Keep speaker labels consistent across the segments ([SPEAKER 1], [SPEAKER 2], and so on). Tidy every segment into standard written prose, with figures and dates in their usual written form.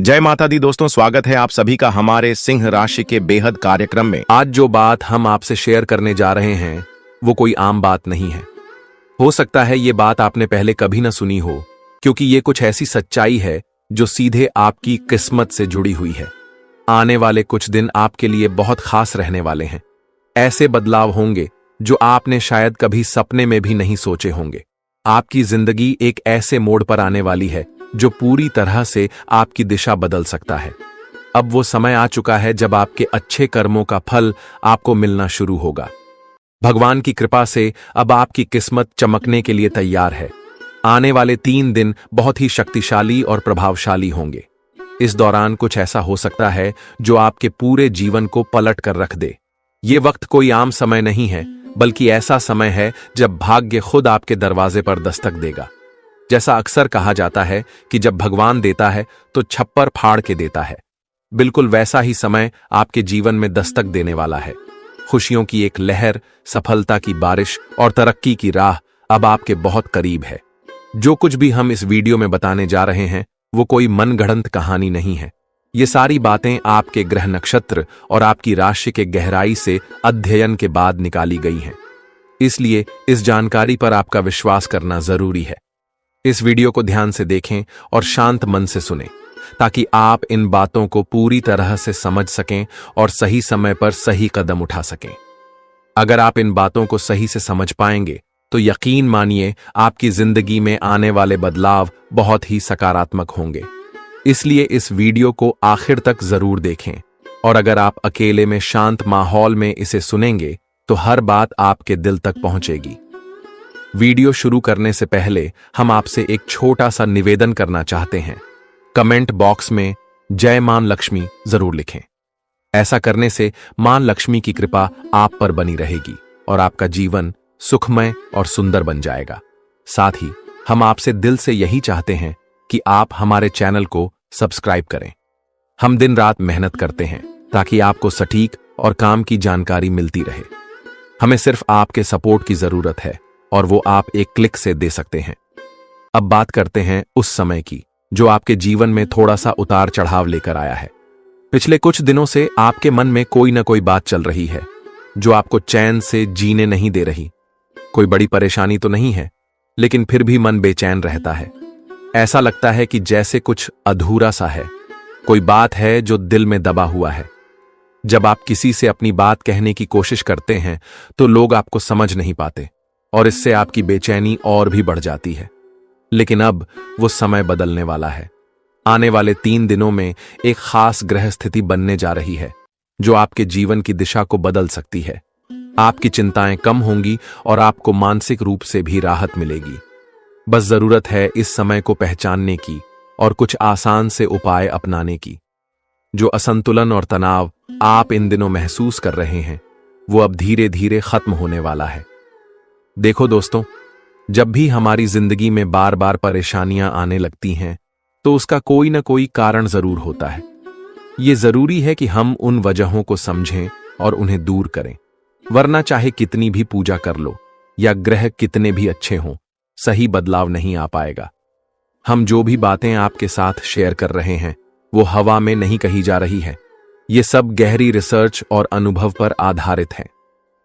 [SPEAKER 1] जय माता दी दोस्तों, स्वागत है आप सभी का हमारे सिंह राशि के बेहद कार्यक्रम में।
[SPEAKER 2] आज जो बात हम आपसे शेयर करने जा रहे हैं वो कोई आम बात नहीं है। हो सकता है ये बात आपने पहले कभी ना सुनी हो, क्योंकि ये कुछ ऐसी सच्चाई है जो सीधे आपकी किस्मत से जुड़ी हुई है। आने वाले कुछ दिन आपके लिए बहुत खास रहने वाले हैं। ऐसे बदलाव होंगे जो आपने शायद कभी सपने में भी नहीं सोचे होंगे। आपकी जिंदगी एक ऐसे मोड़ पर आने वाली है जो पूरी तरह से आपकी दिशा बदल सकता है। अब वो समय आ चुका है जब आपके अच्छे कर्मों का फल आपको मिलना शुरू होगा। भगवान की कृपा से अब आपकी किस्मत चमकने के लिए तैयार है। आने वाले 3 दिन बहुत ही शक्तिशाली और प्रभावशाली होंगे। इस दौरान कुछ ऐसा हो सकता है जो आपके पूरे जीवन को पलट कर रख दे। ये वक्त कोई आम समय नहीं है, बल्कि ऐसा समय है जब भाग्य खुद आपके दरवाजे पर दस्तक देगा। जैसा अक्सर कहा जाता है कि जब भगवान देता है तो छप्पर फाड़ के देता है, बिल्कुल वैसा ही समय आपके जीवन में दस्तक देने वाला है। खुशियों की एक लहर, सफलता की बारिश और तरक्की की राह अब आपके बहुत करीब है। जो कुछ भी हम इस वीडियो में बताने जा रहे हैं वो कोई मनगढ़ंत कहानी नहीं है। ये सारी बातें आपके ग्रह नक्षत्र और आपकी राशि के गहराई से अध्ययन के बाद निकाली गई हैं। इसलिए इस जानकारी पर आपका विश्वास करना जरूरी है। इस वीडियो को ध्यान से देखें और शांत मन से सुनें, ताकि आप इन बातों को पूरी तरह से समझ सकें और सही समय पर सही कदम उठा सकें। अगर आप इन बातों को सही से समझ पाएंगे तो यकीन मानिए आपकी जिंदगी में आने वाले बदलाव बहुत ही सकारात्मक होंगे। इसलिए इस वीडियो को आखिर तक जरूर देखें, और अगर आप अकेले में शांत माहौल में इसे सुनेंगे तो हर बात आपके दिल तक पहुंचेगी। वीडियो शुरू करने से पहले हम आपसे एक छोटा सा निवेदन करना चाहते हैं। कमेंट बॉक्स में जय मां लक्ष्मी जरूर लिखें। ऐसा करने से मां लक्ष्मी की कृपा आप पर बनी रहेगी और आपका जीवन सुखमय और सुंदर बन जाएगा। साथ ही हम आपसे दिल से यही चाहते हैं कि आप हमारे चैनल को सब्सक्राइब करें। हम दिन रात मेहनत करते हैं ताकि आपको सटीक और काम की जानकारी मिलती रहे। हमें सिर्फ आपके सपोर्ट की जरूरत है और वो आप एक क्लिक से दे सकते हैं। अब बात करते हैं उस समय की जो आपके जीवन में थोड़ा सा उतार चढ़ाव लेकर आया है। पिछले कुछ दिनों से आपके मन में कोई ना कोई बात चल रही है जो आपको चैन से जीने नहीं दे रही। कोई बड़ी परेशानी तो नहीं है, लेकिन फिर भी मन बेचैन रहता है। ऐसा लगता है कि जैसे कुछ अधूरा सा है। कोई बात है जो दिल में दबा हुआ है। जब आप किसी से अपनी बात कहने की कोशिश करते हैं तो लोग आपको समझ नहीं पाते और इससे आपकी बेचैनी और भी बढ़ जाती है। लेकिन अब वो समय बदलने वाला है। आने वाले 3 दिनों में एक खास ग्रह स्थिति बनने जा रही है जो आपके जीवन की दिशा को बदल सकती है। आपकी चिंताएं कम होंगी और आपको मानसिक रूप से भी राहत मिलेगी। बस जरूरत है इस समय को पहचानने की और कुछ आसान से उपाय अपनाने की। जो असंतुलन और तनाव आप इन दिनों महसूस कर रहे हैं वो अब धीरे धीरे खत्म होने वाला है। देखो दोस्तों, जब भी हमारी जिंदगी में बार बार परेशानियां आने लगती हैं तो उसका कोई ना कोई कारण जरूर होता है। ये जरूरी है कि हम उन वजहों को समझें और उन्हें दूर करें, वरना चाहे कितनी भी पूजा कर लो या ग्रह कितने भी अच्छे हों, सही बदलाव नहीं आ पाएगा। हम जो भी बातें आपके साथ शेयर कर रहे हैं वो हवा में नहीं कही जा रही है। ये सब गहरी रिसर्च और अनुभव पर आधारित है।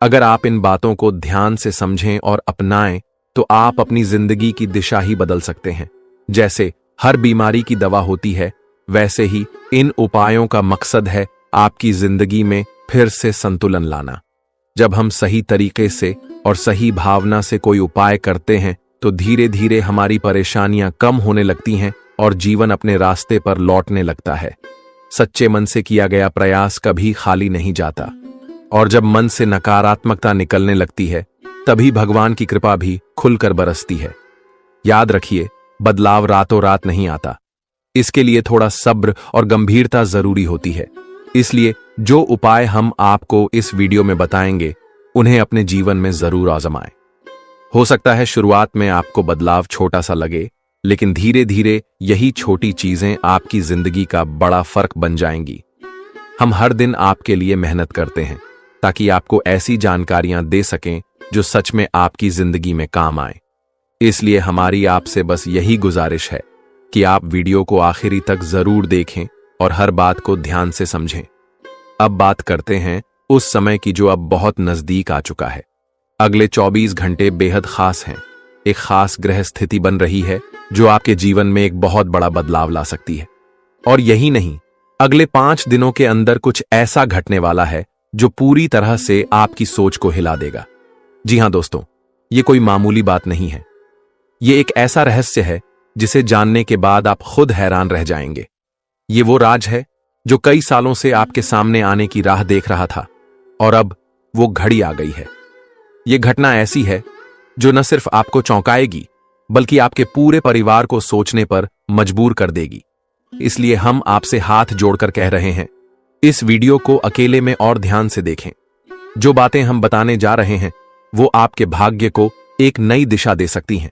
[SPEAKER 2] अगर आप इन बातों को ध्यान से समझें और अपनाएं तो आप अपनी जिंदगी की दिशा ही बदल सकते हैं। जैसे हर बीमारी की दवा होती है, वैसे ही इन उपायों का मकसद है आपकी जिंदगी में फिर से संतुलन लाना। जब हम सही तरीके से और सही भावना से कोई उपाय करते हैं तो धीरे धीरे हमारी परेशानियां कम होने लगती हैं और जीवन अपने रास्ते पर लौटने लगता है। सच्चे मन से किया गया प्रयास कभी खाली नहीं जाता, और जब मन से नकारात्मकता निकलने लगती है तभी भगवान की कृपा भी खुलकर बरसती है। याद रखिए, बदलाव रातों रात नहीं आता। इसके लिए थोड़ा सब्र और गंभीरता जरूरी होती है। इसलिए जो उपाय हम आपको इस वीडियो में बताएंगे उन्हें अपने जीवन में जरूर आजमाएं। हो सकता है शुरुआत में आपको बदलाव छोटा सा लगे, लेकिन धीरे धीरे यही छोटी चीजें आपकी जिंदगी का बड़ा फर्क बन जाएंगी। हम हर दिन आपके लिए मेहनत करते हैं ताकि आपको ऐसी जानकारियां दे सकें जो सच में आपकी जिंदगी में काम आए। इसलिए हमारी आपसे बस यही गुजारिश है कि आप वीडियो को आखिरी तक जरूर देखें और हर बात को ध्यान से समझें। अब बात करते हैं उस समय की जो अब बहुत नजदीक आ चुका है। अगले 24 घंटे बेहद खास हैं। एक खास ग्रह स्थिति बन रही है जो आपके जीवन में एक बहुत बड़ा बदलाव ला सकती है। और यही नहीं, अगले 5 दिनों के अंदर कुछ ऐसा घटने वाला है जो पूरी तरह से आपकी सोच को हिला देगा। जी हां दोस्तों, ये कोई मामूली बात नहीं है। ये एक ऐसा रहस्य है जिसे जानने के बाद आप खुद हैरान रह जाएंगे। ये वो राज है जो कई सालों से आपके सामने आने की राह देख रहा था और अब वो घड़ी आ गई है। ये घटना ऐसी है जो न सिर्फ आपको चौंकाएगी बल्कि आपके पूरे परिवार को सोचने पर मजबूर कर देगी। इसलिए हम आपसे हाथ जोड़कर कह रहे हैं, इस वीडियो को अकेले में और ध्यान से देखें। जो बातें हम बताने जा रहे हैं वो आपके भाग्य को एक नई दिशा दे सकती हैं।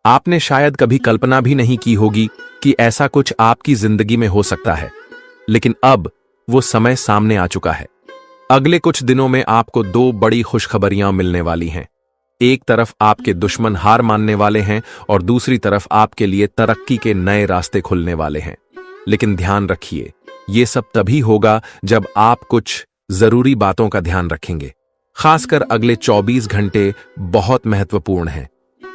[SPEAKER 2] आपने शायद कभी कल्पना भी नहीं की होगी कि ऐसा कुछ आपकी जिंदगी में हो सकता है, लेकिन अब वो समय सामने आ चुका है। अगले कुछ दिनों में आपको 2 बड़ी खुशखबरियां मिलने वाली हैं। एक तरफ आपके दुश्मन हार मानने वाले हैं और दूसरी तरफ आपके लिए तरक्की के नए रास्ते खुलने वाले हैं। लेकिन ध्यान रखिए, ये सब तभी होगा जब आप कुछ जरूरी बातों का ध्यान रखेंगे। खासकर अगले 24 घंटे बहुत महत्वपूर्ण हैं।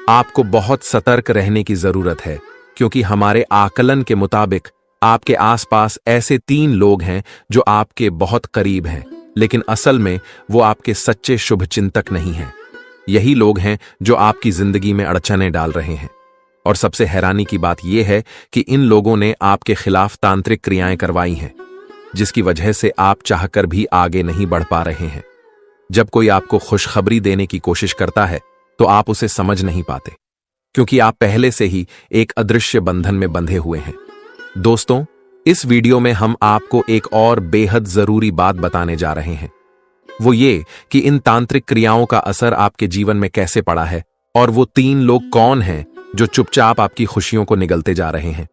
[SPEAKER 2] आपको बहुत सतर्क रहने की जरूरत है क्योंकि हमारे आकलन के मुताबिक आपके आसपास ऐसे 3 लोग हैं जो आपके बहुत करीब हैं, लेकिन असल में वो आपके सच्चे शुभचिंतक नहीं हैं। यही लोग हैं जो आपकी जिंदगी में अड़चनें डाल रहे हैं। और सबसे हैरानी की बात यह है कि इन लोगों ने आपके खिलाफ तांत्रिक क्रियाएं करवाई हैं, जिसकी वजह से आप चाहकर भी आगे नहीं बढ़ पा रहे हैं। जब कोई आपको खुशखबरी देने की कोशिश करता है तो आप उसे समझ नहीं पाते क्योंकि आप पहले से ही एक अदृश्य बंधन में बंधे हुए हैं। दोस्तों, इस वीडियो में हम आपको एक और बेहद जरूरी बात बताने जा रहे हैं। वो ये कि इन तांत्रिक क्रियाओं का असर आपके जीवन में कैसे पड़ा है और वो 3 लोग कौन हैं जो चुपचाप आपकी खुशियों को निगलते जा रहे हैं।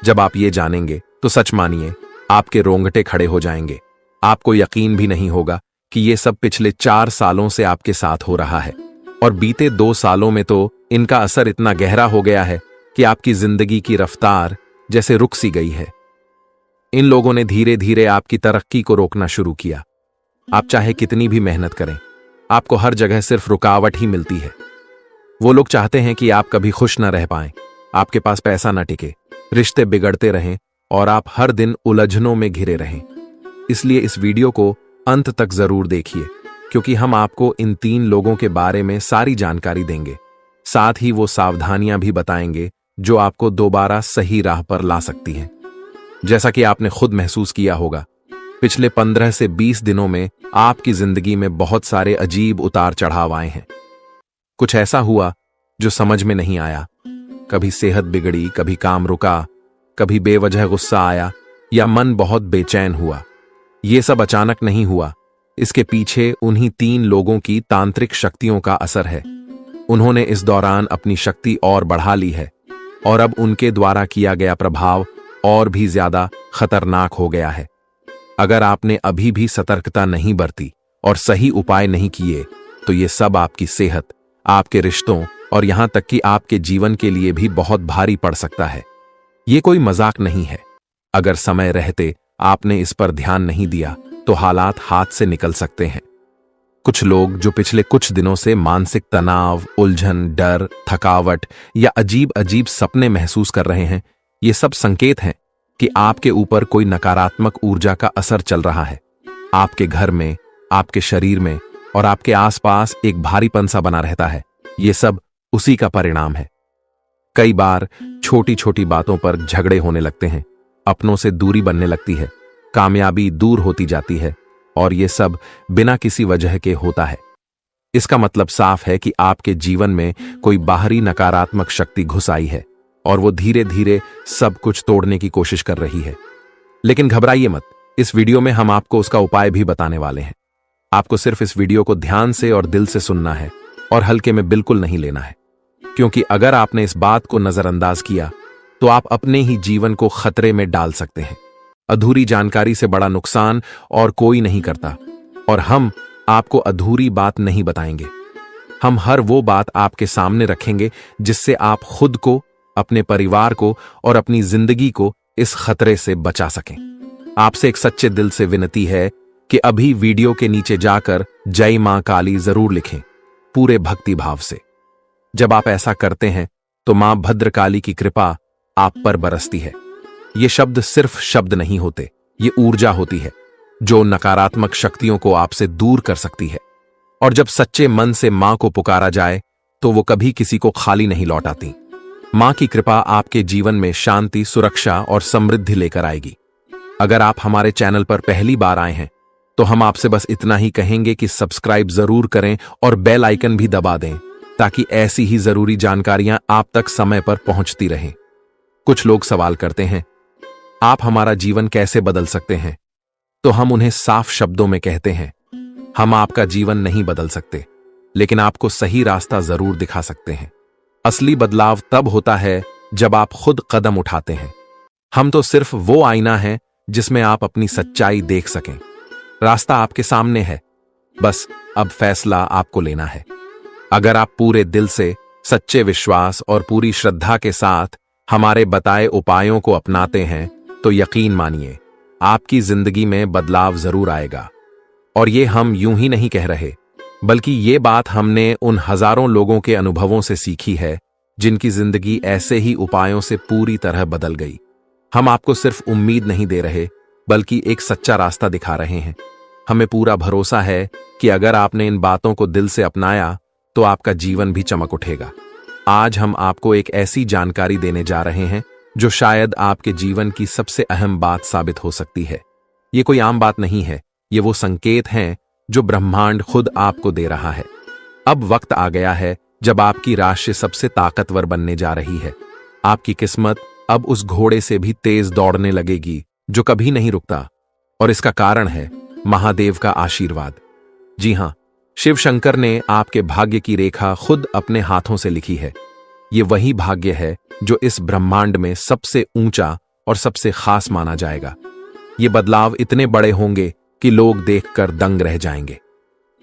[SPEAKER 2] जब आप ये जानेंगे तो सच मानिए आपके रोंगटे खड़े हो जाएंगे। आपको यकीन भी नहीं होगा कि ये सब पिछले 4 सालों से आपके साथ हो रहा है और बीते 2 सालों में तो इनका असर इतना गहरा हो गया है कि आपकी जिंदगी की रफ्तार जैसे रुक सी गई है। इन लोगों ने धीरे धीरे आपकी तरक्की को रोकना शुरू किया। आप चाहे कितनी भी मेहनत करें, आपको हर जगह सिर्फ रुकावट ही मिलती है। वो लोग चाहते हैं कि आप कभी खुश न रह पाएं, आपके पास पैसा न टिके, रिश्ते बिगड़ते रहें और आप हर दिन उलझनों में घिरे रहें। इसलिए इस वीडियो को अंत तक जरूर देखिए क्योंकि हम आपको इन 3 लोगों के बारे में सारी जानकारी देंगे। साथ ही वो सावधानियां भी बताएंगे जो आपको दोबारा सही राह पर ला सकती हैं। जैसा कि आपने खुद महसूस किया होगा, पिछले 15 से 20 दिनों में आपकी जिंदगी में बहुत सारे अजीब उतार चढ़ाव आए हैं। कुछ ऐसा हुआ जो समझ में नहीं आया। कभी सेहत बिगड़ी, कभी काम रुका, कभी बेवजह गुस्सा आया या मन बहुत बेचैन हुआ। ये सब अचानक नहीं हुआ, इसके पीछे उन्हीं 3 लोगों की तांत्रिक शक्तियों का असर है। उन्होंने इस दौरान अपनी शक्ति और बढ़ा ली है और अब उनके द्वारा किया गया प्रभाव और भी ज्यादा खतरनाक हो गया है। अगर आपने अभी भी सतर्कता नहीं बरती और सही उपाय नहीं किए तो ये सब आपकी सेहत, आपके रिश्तों और यहां तक कि आपके जीवन के लिए भी बहुत भारी पड़ सकता है। ये कोई मजाक नहीं है। अगर समय रहते आपने इस पर ध्यान नहीं दिया तो हालात हाथ से निकल सकते हैं। कुछ लोग जो पिछले कुछ दिनों से मानसिक तनाव, उलझन, डर, थकावट या अजीब अजीब सपने महसूस कर रहे हैं, ये सब संकेत हैं कि आपके ऊपर कोई नकारात्मक ऊर्जा का असर चल रहा है। आपके घर में, आपके शरीर में और आपके आसपास एक भारीपन सा बना रहता है। ये सब उसी का परिणाम है। कई बार छोटी छोटी बातों पर झगड़े होने लगते हैं, अपनों से दूरी बनने लगती है, कामयाबी दूर होती जाती है और ये सब बिना किसी वजह के होता है। इसका मतलब साफ है कि आपके जीवन में कोई बाहरी नकारात्मक शक्ति घुस आई है और वो धीरे धीरे सब कुछ तोड़ने की कोशिश कर रही है। लेकिन घबराइए मत, इस वीडियो में हम आपको उसका उपाय भी बताने वाले हैं। आपको सिर्फ इस वीडियो को ध्यान से और दिल से सुनना है और हल्के में बिल्कुल नहीं लेना है, क्योंकि अगर आपने इस बात को नजरअंदाज किया तो आप अपने ही जीवन को खतरे में डाल सकते हैं। अधूरी जानकारी से बड़ा नुकसान और कोई नहीं करता और हम आपको अधूरी बात नहीं बताएंगे। हम हर वो बात आपके सामने रखेंगे जिससे आप खुद को अपने परिवार को और अपनी जिंदगी को इस खतरे से बचा सकें। आपसे एक सच्चे दिल से विनती है कि अभी वीडियो के नीचे जाकर जय मां काली जरूर लिखें, पूरे भक्ति भाव से। जब आप ऐसा करते हैं तो मां भद्रकाली की कृपा आप पर बरसती है। ये शब्द सिर्फ शब्द नहीं होते, ये ऊर्जा होती है जो नकारात्मक शक्तियों को आपसे दूर कर सकती है। और जब सच्चे मन से मां को पुकारा जाए तो वो कभी किसी को खाली नहीं लौटाती। मां की कृपा आपके जीवन में शांति, सुरक्षा और समृद्धि लेकर आएगी। अगर आप हमारे चैनल पर पहली बार आए हैं तो हम आपसे बस इतना ही कहेंगे कि सब्सक्राइब जरूर करें और बेल आइकन भी दबा दें, ताकि ऐसी ही जरूरी जानकारियां आप तक समय पर पहुंचती रहें। कुछ लोग सवाल करते हैं, आप हमारा जीवन कैसे बदल सकते हैं? तो हम उन्हें साफ शब्दों में कहते हैं, हम आपका जीवन नहीं बदल सकते, लेकिन आपको सही रास्ता जरूर दिखा सकते हैं। असली बदलाव तब होता है जब आप खुद कदम उठाते हैं। हम तो सिर्फ वो आईना है जिसमें आप अपनी सच्चाई देख सकें। रास्ता आपके सामने है, बस अब फैसला आपको लेना है। अगर आप पूरे दिल से, सच्चे विश्वास और पूरी श्रद्धा के साथ हमारे बताए उपायों को अपनाते हैं तो यकीन मानिए आपकी जिंदगी में बदलाव जरूर आएगा। और ये हम यूं ही नहीं कह रहे, बल्कि ये बात हमने उन हजारों लोगों के अनुभवों से सीखी है जिनकी जिंदगी ऐसे ही उपायों से पूरी तरह बदल गई। हम आपको सिर्फ उम्मीद नहीं दे रहे, बल्कि एक सच्चा रास्ता दिखा रहे हैं। हमें पूरा भरोसा है कि अगर आपने इन बातों को दिल से अपनाया तो आपका जीवन भी चमक उठेगा। आज हम आपको एक ऐसी जानकारी देने जा रहे हैं जो शायद आपके जीवन की सबसे अहम बात साबित हो सकती है। ये कोई आम बात नहीं है, ये वो संकेत हैं जो ब्रह्मांड खुद आपको दे रहा है। अब वक्त आ गया है जब आपकी राशि सबसे ताकतवर बनने जा रही है। आपकी किस्मत अब उस घोड़े से भी तेज दौड़ने लगेगी जो कभी नहीं रुकता, और इसका कारण है महादेव का आशीर्वाद। जी हां, शिव शंकर ने आपके भाग्य की रेखा खुद अपने हाथों से लिखी है। ये वही भाग्य है जो इस ब्रह्मांड में सबसे ऊंचा और सबसे खास माना जाएगा। ये बदलाव इतने बड़े होंगे कि लोग देखकर दंग रह जाएंगे।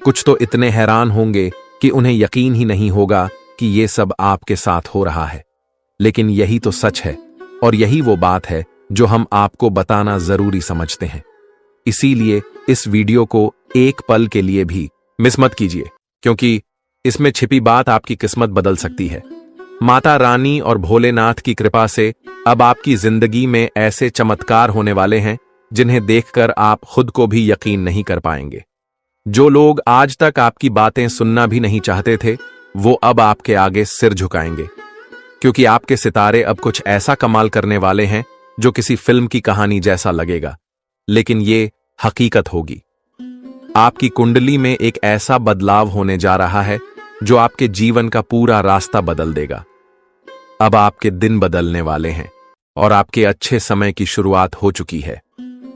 [SPEAKER 2] कुछ तो इतने हैरान होंगे कि उन्हें यकीन ही नहीं होगा कि ये सब आपके साथ हो रहा है। लेकिन यही तो सच है, और यही वो बात है जो हम आपको बताना जरूरी समझते हैं। इसीलिए इस वीडियो को एक पल के लिए भी मिस मत कीजिए, क्योंकि इसमें छिपी बात आपकी किस्मत बदल सकती है। माता रानी और भोलेनाथ की कृपा से अब आपकी जिंदगी में ऐसे चमत्कार होने वाले हैं जिन्हें देखकर आप खुद को भी यकीन नहीं कर पाएंगे। जो लोग आज तक आपकी बातें सुनना भी नहीं चाहते थे, वो अब आपके आगे सिर झुकाएंगे, क्योंकि आपके सितारे अब कुछ ऐसा कमाल करने वाले हैं जो किसी फिल्म की कहानी जैसा लगेगा, लेकिन ये हकीकत होगी। आपकी कुंडली में एक ऐसा बदलाव होने जा रहा है जो आपके जीवन का पूरा रास्ता बदल देगा। अब आपके दिन बदलने वाले हैं और आपके अच्छे समय की शुरुआत हो चुकी है।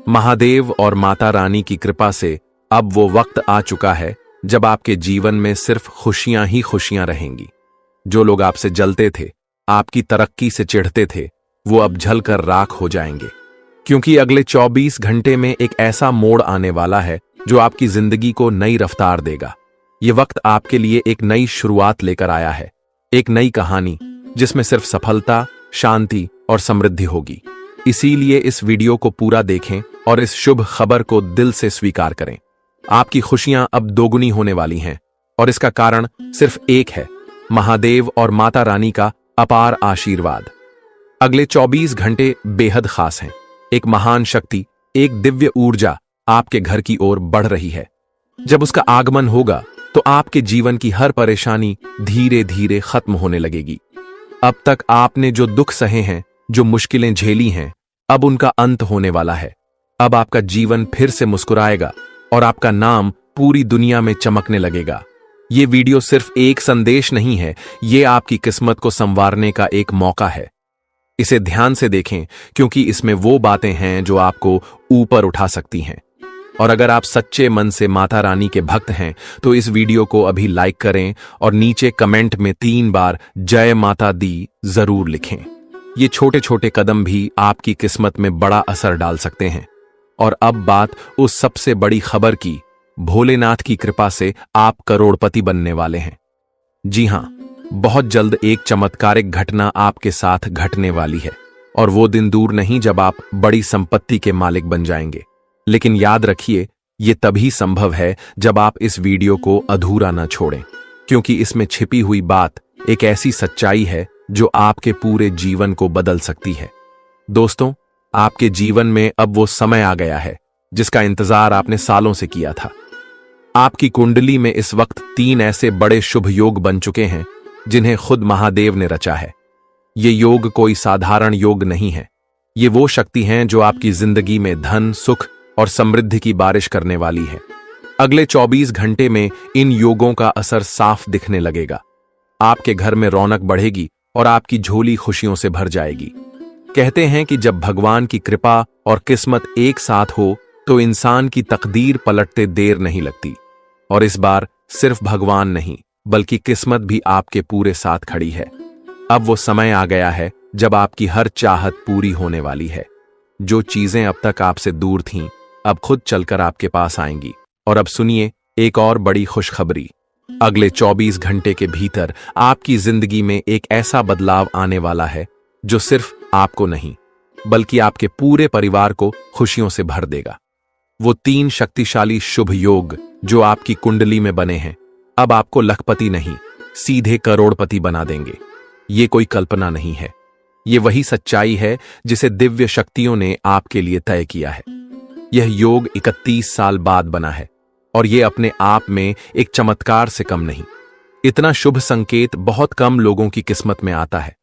[SPEAKER 2] महादेव और माता रानी की कृपा से अब वो वक्त आ चुका है जब आपके जीवन में सिर्फ खुशियां ही खुशियां रहेंगी। जो लोग आपसे जलते थे, आपकी तरक्की से चिढ़ते थे, वो अब जलकर राख हो जाएंगे, क्योंकि अगले 24 घंटे में एक ऐसा मोड़ आने वाला है जो आपकी जिंदगी को नई रफ्तार देगा। ये वक्त आपके लिए एक नई शुरुआत लेकर आया है, एक नई कहानी जिसमें सिर्फ सफलता, शांति और समृद्धि होगी। इसीलिए इस वीडियो को पूरा देखें और इस शुभ खबर को दिल से स्वीकार करें। आपकी खुशियां अब दोगुनी होने वाली हैं, और इसका कारण सिर्फ एक है, महादेव और माता रानी का अपार आशीर्वाद। अगले 24 घंटे बेहद खास हैं। एक महान शक्ति, एक दिव्य ऊर्जा आपके घर की ओर बढ़ रही है। जब उसका आगमन होगा तो आपके जीवन की हर परेशानी धीरे धीरे खत्म होने लगेगी। अब तक आपने जो दुख सहे हैं, जो मुश्किलें झेली हैं, अब उनका अंत होने वाला है। अब आपका जीवन फिर से मुस्कुराएगा और आपका नाम पूरी दुनिया में चमकने लगेगा। ये वीडियो सिर्फ एक संदेश नहीं है, ये आपकी किस्मत को संवारने का एक मौका है। इसे ध्यान से देखें, क्योंकि इसमें वो बातें हैं जो आपको ऊपर उठा सकती हैं। और अगर आप सच्चे मन से माता रानी के भक्त हैं तो इस वीडियो को अभी लाइक करें और नीचे कमेंट में 3 बार जय माता दी जरूर लिखें। ये छोटे छोटे कदम भी आपकी किस्मत में बड़ा असर डाल सकते हैं। और अब बात उस सबसे बड़ी खबर की, भोलेनाथ की कृपा से आप करोड़पति बनने वाले हैं। जी हां, बहुत जल्द एक चमत्कारिक घटना आपके साथ घटने वाली है और वो दिन दूर नहीं जब आप बड़ी संपत्ति के मालिक बन जाएंगे। लेकिन याद रखिए, ये तभी संभव है जब आप इस वीडियो को अधूरा न छोड़ें, क्योंकि इसमें छिपी हुई बात एक ऐसी सच्चाई है जो आपके पूरे जीवन को बदल सकती है। दोस्तों, आपके जीवन में अब वो समय आ गया है जिसका इंतजार आपने सालों से किया था। आपकी कुंडली में इस वक्त 3 ऐसे बड़े शुभ योग बन चुके हैं जिन्हें खुद महादेव ने रचा है। ये योग कोई साधारण योग नहीं है। ये वो शक्ति हैं जो आपकी जिंदगी में धन, सुख और समृद्धि की बारिश करने वाली है। अगले 24 घंटे में इन योगों का असर साफ दिखने लगेगा। आपके घर में रौनक बढ़ेगी और आपकी झोली खुशियों से भर जाएगी। कहते हैं कि जब भगवान की कृपा और किस्मत एक साथ हो तो इंसान की तकदीर पलटते देर नहीं लगती। और इस बार सिर्फ भगवान नहीं बल्कि किस्मत भी आपके पूरे साथ खड़ी है। अब वो समय आ गया है जब आपकी हर चाहत पूरी होने वाली है। जो चीजें अब तक आपसे दूर थीं, अब खुद चलकर आपके पास आएंगी। और अब सुनिए एक और बड़ी खुशखबरी। अगले 24 घंटे के भीतर आपकी जिंदगी में एक ऐसा बदलाव आने वाला है जो सिर्फ आपको नहीं बल्कि आपके पूरे परिवार को खुशियों से भर देगा। वो 3 शक्तिशाली शुभ योग जो आपकी कुंडली में बने हैं अब आपको लखपति नहीं, सीधे करोड़पति बना देंगे। ये कोई कल्पना नहीं है, ये वही सच्चाई है जिसे दिव्य शक्तियों ने आपके लिए तय किया है। यह योग 31 साल बाद बना है और यह अपने आप में एक चमत्कार से कम नहीं। इतना शुभ संकेत बहुत कम लोगों की किस्मत में आता है।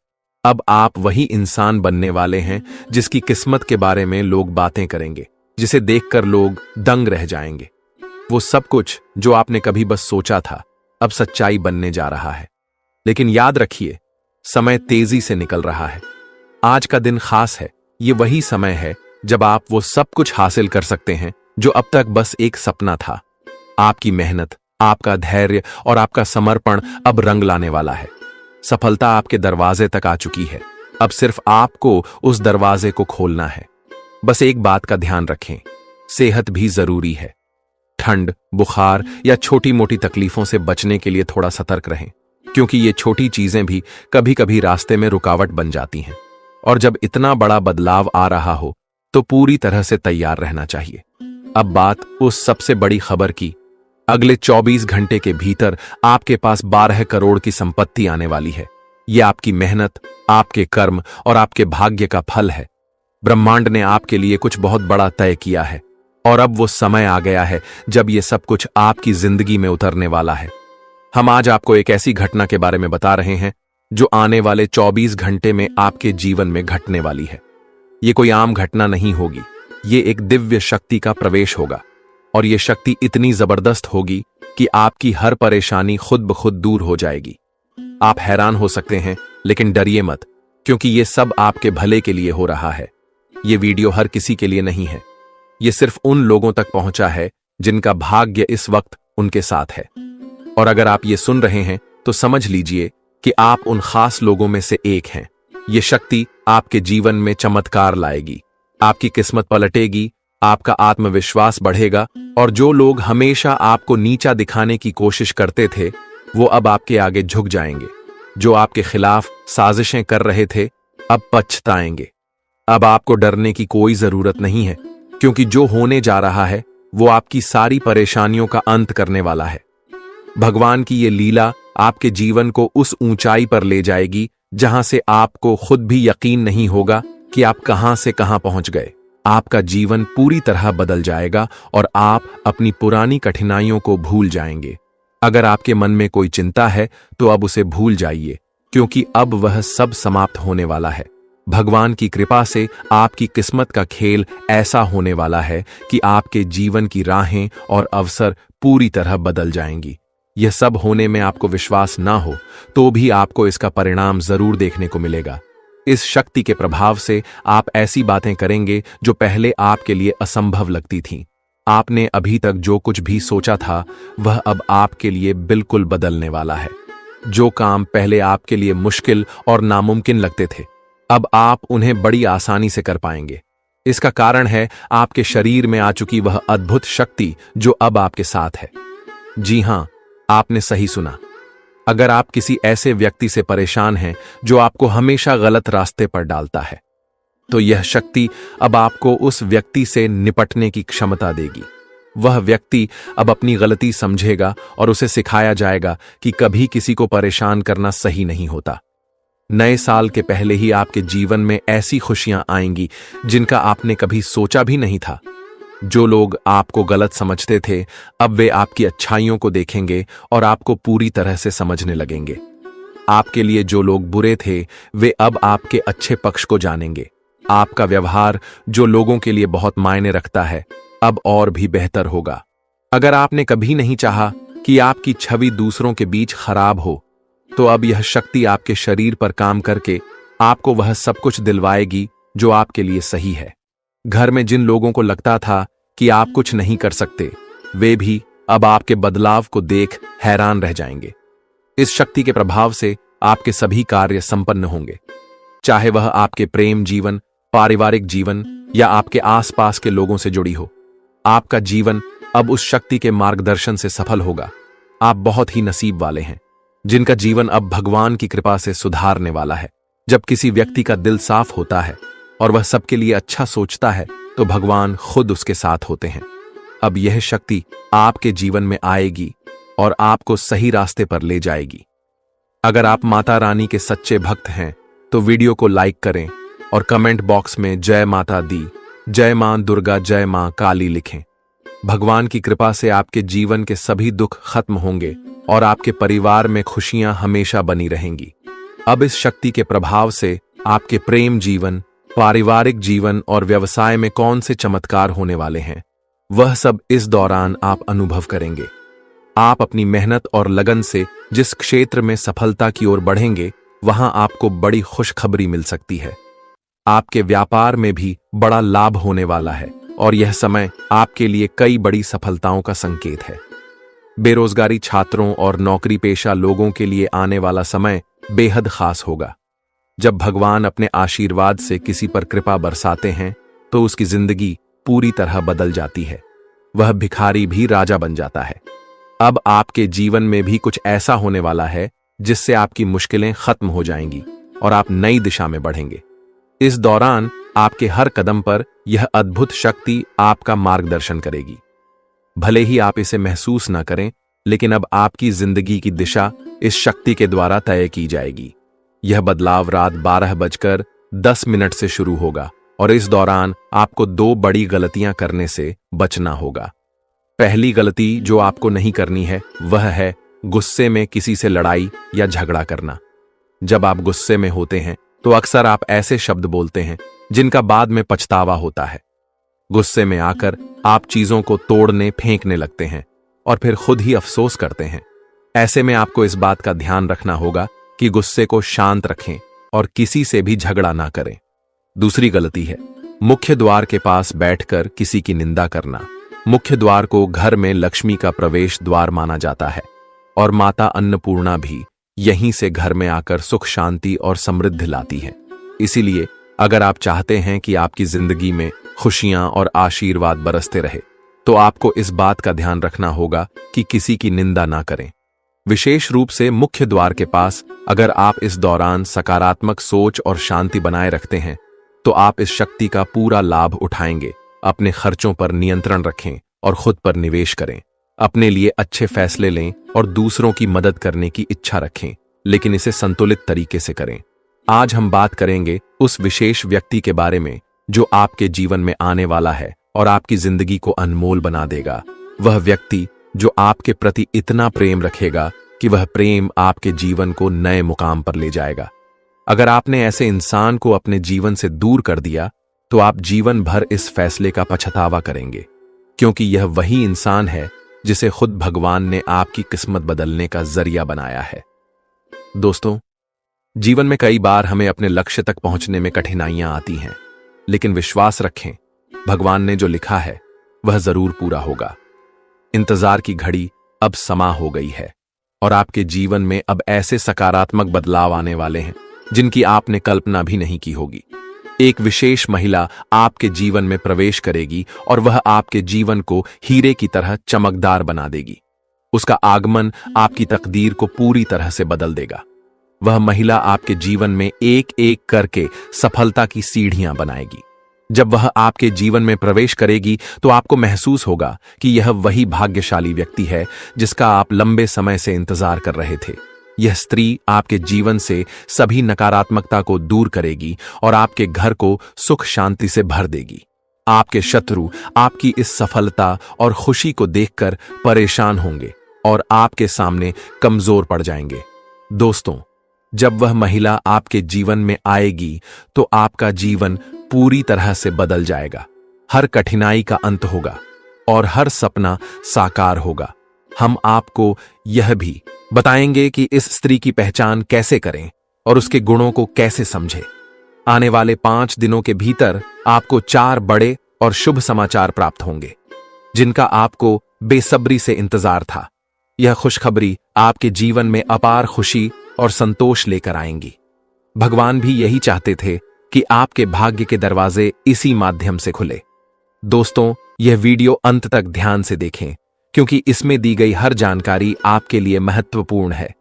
[SPEAKER 2] अब आप वही इंसान बनने वाले हैं जिसकी किस्मत के बारे में लोग बातें करेंगे, जिसे देखकर लोग दंग रह जाएंगे। वो सब कुछ जो आपने कभी बस सोचा था अब सच्चाई बनने जा रहा है। लेकिन याद रखिए, समय तेजी से निकल रहा है। आज का दिन खास है। ये वही समय है जब आप वो सब कुछ हासिल कर सकते हैं जो अब तक बस एक सपना था। आपकी मेहनत, आपका धैर्य और आपका समर्पण अब रंग लाने वाला है। सफलता आपके दरवाजे तक आ चुकी है। अब सिर्फ आपको उस दरवाजे को खोलना है। बस एक बात का ध्यान रखें, सेहत भी जरूरी है। ठंड, बुखार या छोटी मोटी तकलीफों से बचने के लिए थोड़ा सतर्क रहें, क्योंकि ये छोटी चीजें भी कभी कभी रास्ते में रुकावट बन जाती हैं। और जब इतना बड़ा बदलाव आ रहा हो तो पूरी तरह से तैयार रहना चाहिए। अब बात उस सबसे बड़ी खबर की। अगले 24 घंटे के भीतर आपके पास 12 करोड़ की संपत्ति आने वाली है। यह आपकी मेहनत, आपके कर्म और आपके भाग्य का फल है। ब्रह्मांड ने आपके लिए कुछ बहुत बड़ा तय किया है और अब वो समय आ गया है जब ये सब कुछ आपकी जिंदगी में उतरने वाला है। हम आज आपको एक ऐसी घटना के बारे में बता रहे हैं जो आने वाले 24 घंटे में आपके जीवन में घटने वाली है। ये कोई आम घटना नहीं होगी, ये एक दिव्य शक्ति का प्रवेश होगा। और ये शक्ति इतनी जबरदस्त होगी कि आपकी हर परेशानी खुद ब खुद दूर हो जाएगी। आप हैरान हो सकते हैं, लेकिन डरिए मत, क्योंकि ये सब आपके भले के लिए हो रहा है। ये वीडियो हर किसी के लिए नहीं है। ये सिर्फ उन लोगों तक पहुंचा है जिनका भाग्य इस वक्त उनके साथ है। और अगर आप ये सुन रहे हैं तो समझ लीजिए कि आप उन खास लोगों में से एक हैं। ये शक्ति आपके जीवन में चमत्कार लाएगी, आपकी किस्मत पलटेगी, आपका आत्मविश्वास बढ़ेगा और जो लोग हमेशा आपको नीचा दिखाने की कोशिश करते थे वो अब आपके आगे झुक जाएंगे। जो आपके खिलाफ साजिशें कर रहे थे अब पछताएंगे। अब आपको डरने की कोई जरूरत नहीं है, क्योंकि जो होने जा रहा है वो आपकी सारी परेशानियों का अंत करने वाला है। भगवान की ये लीला आपके जीवन को उस ऊंचाई पर ले जाएगी जहां से आपको खुद भी यकीन नहीं होगा कि आप कहां से कहां पहुंच गए। आपका जीवन पूरी तरह बदल जाएगा और आप अपनी पुरानी कठिनाइयों को भूल जाएंगे। अगर आपके मन में कोई चिंता है तो अब उसे भूल जाइए, क्योंकि अब वह सब समाप्त होने वाला है। भगवान की कृपा से आपकी किस्मत का खेल ऐसा होने वाला है कि आपके जीवन की राहें और अवसर पूरी तरह बदल जाएंगी। यह सब होने में आपको विश्वास ना हो तो भी आपको इसका परिणाम जरूर देखने को मिलेगा। इस शक्ति के प्रभाव से आप ऐसी बातें करेंगे जो पहले आपके लिए असंभव लगती थीं। आपने अभी तक जो कुछ भी सोचा था वह अब आपके लिए बिल्कुल बदलने वाला है। जो काम पहले आपके लिए मुश्किल और नामुमकिन लगते थे अब आप उन्हें बड़ी आसानी से कर पाएंगे। इसका कारण है आपके शरीर में आ चुकी वह अद्भुत शक्ति जो अब आपके साथ है। जी हां, आपने सही सुना। अगर आप किसी ऐसे व्यक्ति से परेशान हैं जो आपको हमेशा गलत रास्ते पर डालता है, तो यह शक्ति अब आपको उस व्यक्ति से निपटने की क्षमता देगी। वह व्यक्ति अब अपनी गलती समझेगा और उसे सिखाया जाएगा कि कभी किसी को परेशान करना सही नहीं होता। नए साल के पहले ही आपके जीवन में ऐसी खुशियां आएंगी जिनका आपने कभी सोचा भी नहीं था। जो लोग आपको गलत समझते थे, अब वे आपकी अच्छाइयों को देखेंगे और आपको पूरी तरह से समझने लगेंगे। आपके लिए जो लोग बुरे थे, वे अब आपके अच्छे पक्ष को जानेंगे। आपका व्यवहार जो लोगों के लिए बहुत मायने रखता है, अब और भी बेहतर होगा। अगर आपने कभी नहीं चाहा कि आपकी छवि दूसरों के बीच खराब हो, तो अब यह शक्ति आपके शरीर पर काम करके आपको वह सब कुछ दिलवाएगी जो आपके लिए सही है। घर में जिन लोगों को लगता था कि आप कुछ नहीं कर सकते, वे भी अब आपके बदलाव को देख हैरान रह जाएंगे। इस शक्ति के प्रभाव से आपके सभी कार्य संपन्न होंगे, चाहे वह आपके प्रेम जीवन, पारिवारिक जीवन या आपके आसपास के लोगों से जुड़ी हो। आपका जीवन अब उस शक्ति के मार्गदर्शन से सफल होगा। आप बहुत ही नसीब वाले हैं जिनका जीवन अब भगवान की कृपा से सुधारने वाला है। जब किसी व्यक्ति का दिल साफ होता है और वह सबके लिए अच्छा सोचता है, तो भगवान खुद उसके साथ होते हैं। अब यह शक्ति आपके जीवन में आएगी और आपको सही रास्ते पर ले जाएगी। अगर आप माता रानी के सच्चे भक्त हैं, तो वीडियो को लाइक करें और कमेंट बॉक्स में जय माता दी, जय मां दुर्गा, जय मां काली लिखें। भगवान की कृपा से आपके जीवन के सभी दुख खत्म होंगे और आपके परिवार में खुशियां हमेशा बनी रहेंगी। अब इस शक्ति के प्रभाव से आपके प्रेम जीवन, पारिवारिक जीवन और व्यवसाय में कौन से चमत्कार होने वाले हैं, वह सब इस दौरान आप अनुभव करेंगे। आप अपनी मेहनत और लगन से जिस क्षेत्र में सफलता की ओर बढ़ेंगे, वहां आपको बड़ी खुशखबरी मिल सकती है। आपके व्यापार में भी बड़ा लाभ होने वाला है और यह समय आपके लिए कई बड़ी सफलताओं का संकेत है। बेरोजगारी छात्रों और नौकरी पेशा लोगों के लिए आने वाला समय बेहद खास होगा। जब भगवान अपने आशीर्वाद से किसी पर कृपा बरसाते हैं, तो उसकी जिंदगी पूरी तरह बदल जाती है। वह भिखारी भी राजा बन जाता है। अब आपके जीवन में भी कुछ ऐसा होने वाला है जिससे आपकी मुश्किलें खत्म हो जाएंगी और आप नई दिशा में बढ़ेंगे। इस दौरान आपके हर कदम पर यह अद्भुत शक्ति आपका मार्गदर्शन करेगी। भले ही आप इसे महसूस न करें, लेकिन अब आपकी जिंदगी की दिशा इस शक्ति के द्वारा तय की जाएगी। यह बदलाव रात 12:10 से शुरू होगा और इस दौरान आपको 2 बड़ी गलतियां करने से बचना होगा। पहली गलती जो आपको नहीं करनी है, वह है गुस्से में किसी से लड़ाई या झगड़ा करना। जब आप गुस्से में होते हैं, तो अक्सर आप ऐसे शब्द बोलते हैं जिनका बाद में पछतावा होता है। गुस्से में आकर आप चीजों को तोड़ने, फेंकने लगते हैं और फिर खुद ही अफसोस करते हैं। ऐसे में आपको इस बात का ध्यान रखना होगा कि गुस्से को शांत रखें और किसी से भी झगड़ा ना करें। दूसरी गलती है मुख्य द्वार के पास बैठकर किसी की निंदा करना। मुख्य द्वार को घर में लक्ष्मी का प्रवेश द्वार माना जाता है और माता अन्नपूर्णा भी यहीं से घर में आकर सुख, शांति और समृद्धि लाती है। इसीलिए अगर आप चाहते हैं कि आपकी जिंदगी में खुशियां और आशीर्वाद बरसते रहे, तो आपको इस बात का ध्यान रखना होगा कि किसी की निंदा ना करें। विशेष रूप से मुख्य द्वार के पास अगर आप इस दौरान सकारात्मक सोच और शांति बनाए रखते हैं, तो आप इस शक्ति का पूरा लाभ उठाएंगे। अपने खर्चों पर नियंत्रण रखें और खुद पर निवेश करें। अपने लिए अच्छे फैसले लें और दूसरों की मदद करने की इच्छा रखें, लेकिन इसे संतुलित तरीके से करें। आज हम बात करेंगे उस विशेष व्यक्ति के बारे में जो आपके जीवन में आने वाला है और आपकी जिंदगी को अनमोल बना देगा। वह व्यक्ति जो आपके प्रति इतना प्रेम रखेगा कि वह प्रेम आपके जीवन को नए मुकाम पर ले जाएगा। अगर आपने ऐसे इंसान को अपने जीवन से दूर कर दिया, तो आप जीवन भर इस फैसले का पछतावा करेंगे, क्योंकि यह वही इंसान है जिसे खुद भगवान ने आपकी किस्मत बदलने का जरिया बनाया है। दोस्तों, जीवन में कई बार हमें अपने लक्ष्य तक पहुंचने में कठिनाइयां आती हैं, लेकिन विश्वास रखें, भगवान ने जो लिखा है वह जरूर पूरा होगा। इंतजार की घड़ी अब समा हो गई है और आपके जीवन में अब ऐसे सकारात्मक बदलाव आने वाले हैं जिनकी आपने कल्पना भी नहीं की होगी। एक विशेष महिला आपके जीवन में प्रवेश करेगी और वह आपके जीवन को हीरे की तरह चमकदार बना देगी। उसका आगमन आपकी तकदीर को पूरी तरह से बदल देगा। वह महिला आपके जीवन में एक एक करके सफलता की सीढ़ियां बनाएगी। जब वह आपके जीवन में प्रवेश करेगी तो आपको महसूस होगा कि यह वही भाग्यशाली व्यक्ति है जिसका आप लंबे समय से इंतजार कर रहे थे। यह स्त्री आपके जीवन से सभी नकारात्मकता को दूर करेगी और आपके घर को सुख शांति से भर देगी। आपके शत्रु आपकी इस सफलता और खुशी को देखकर परेशान होंगे और आपके सामने कमजोर पड़ जाएंगे। दोस्तों, जब वह महिला आपके जीवन में आएगी तो आपका जीवन पूरी तरह से बदल जाएगा। हर कठिनाई का अंत होगा और हर सपना साकार होगा। हम आपको यह भी बताएंगे कि इस स्त्री की पहचान कैसे करें और उसके गुणों को कैसे समझें। आने वाले 5 दिनों के भीतर आपको 4 बड़े और शुभ समाचार प्राप्त होंगे जिनका आपको बेसब्री से इंतजार था। यह खुशखबरी आपके जीवन में अपार खुशी और संतोष लेकर आएंगी। भगवान भी यही चाहते थे कि आपके भाग्य के दरवाजे इसी माध्यम से खुले। दोस्तों, यह वीडियो अंत तक ध्यान से देखें क्योंकि इसमें दी गई हर जानकारी आपके लिए महत्वपूर्ण है।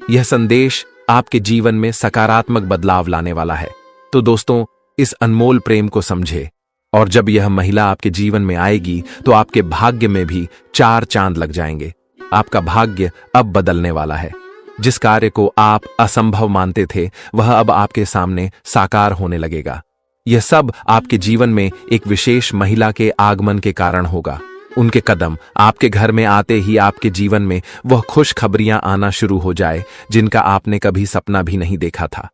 [SPEAKER 2] यह संदेश आपके जीवन में सकारात्मक बदलाव लाने वाला है। तो दोस्तों, इस अनमोल प्रेम को समझे और जब यह महिला आपके जीवन में आएगी तो आपके भाग्य में भी 4 चांद लग जाएंगे। आपका भाग्य अब बदलने वाला है। जिस कार्य को आप असंभव मानते थे वह अब आपके सामने साकार होने लगेगा। यह सब आपके जीवन में एक विशेष महिला के आगमन के कारण होगा। उनके कदम आपके घर में आते ही आपके जीवन में वह खुशखबरियां आना शुरू हो जाए जिनका आपने कभी सपना भी नहीं देखा था।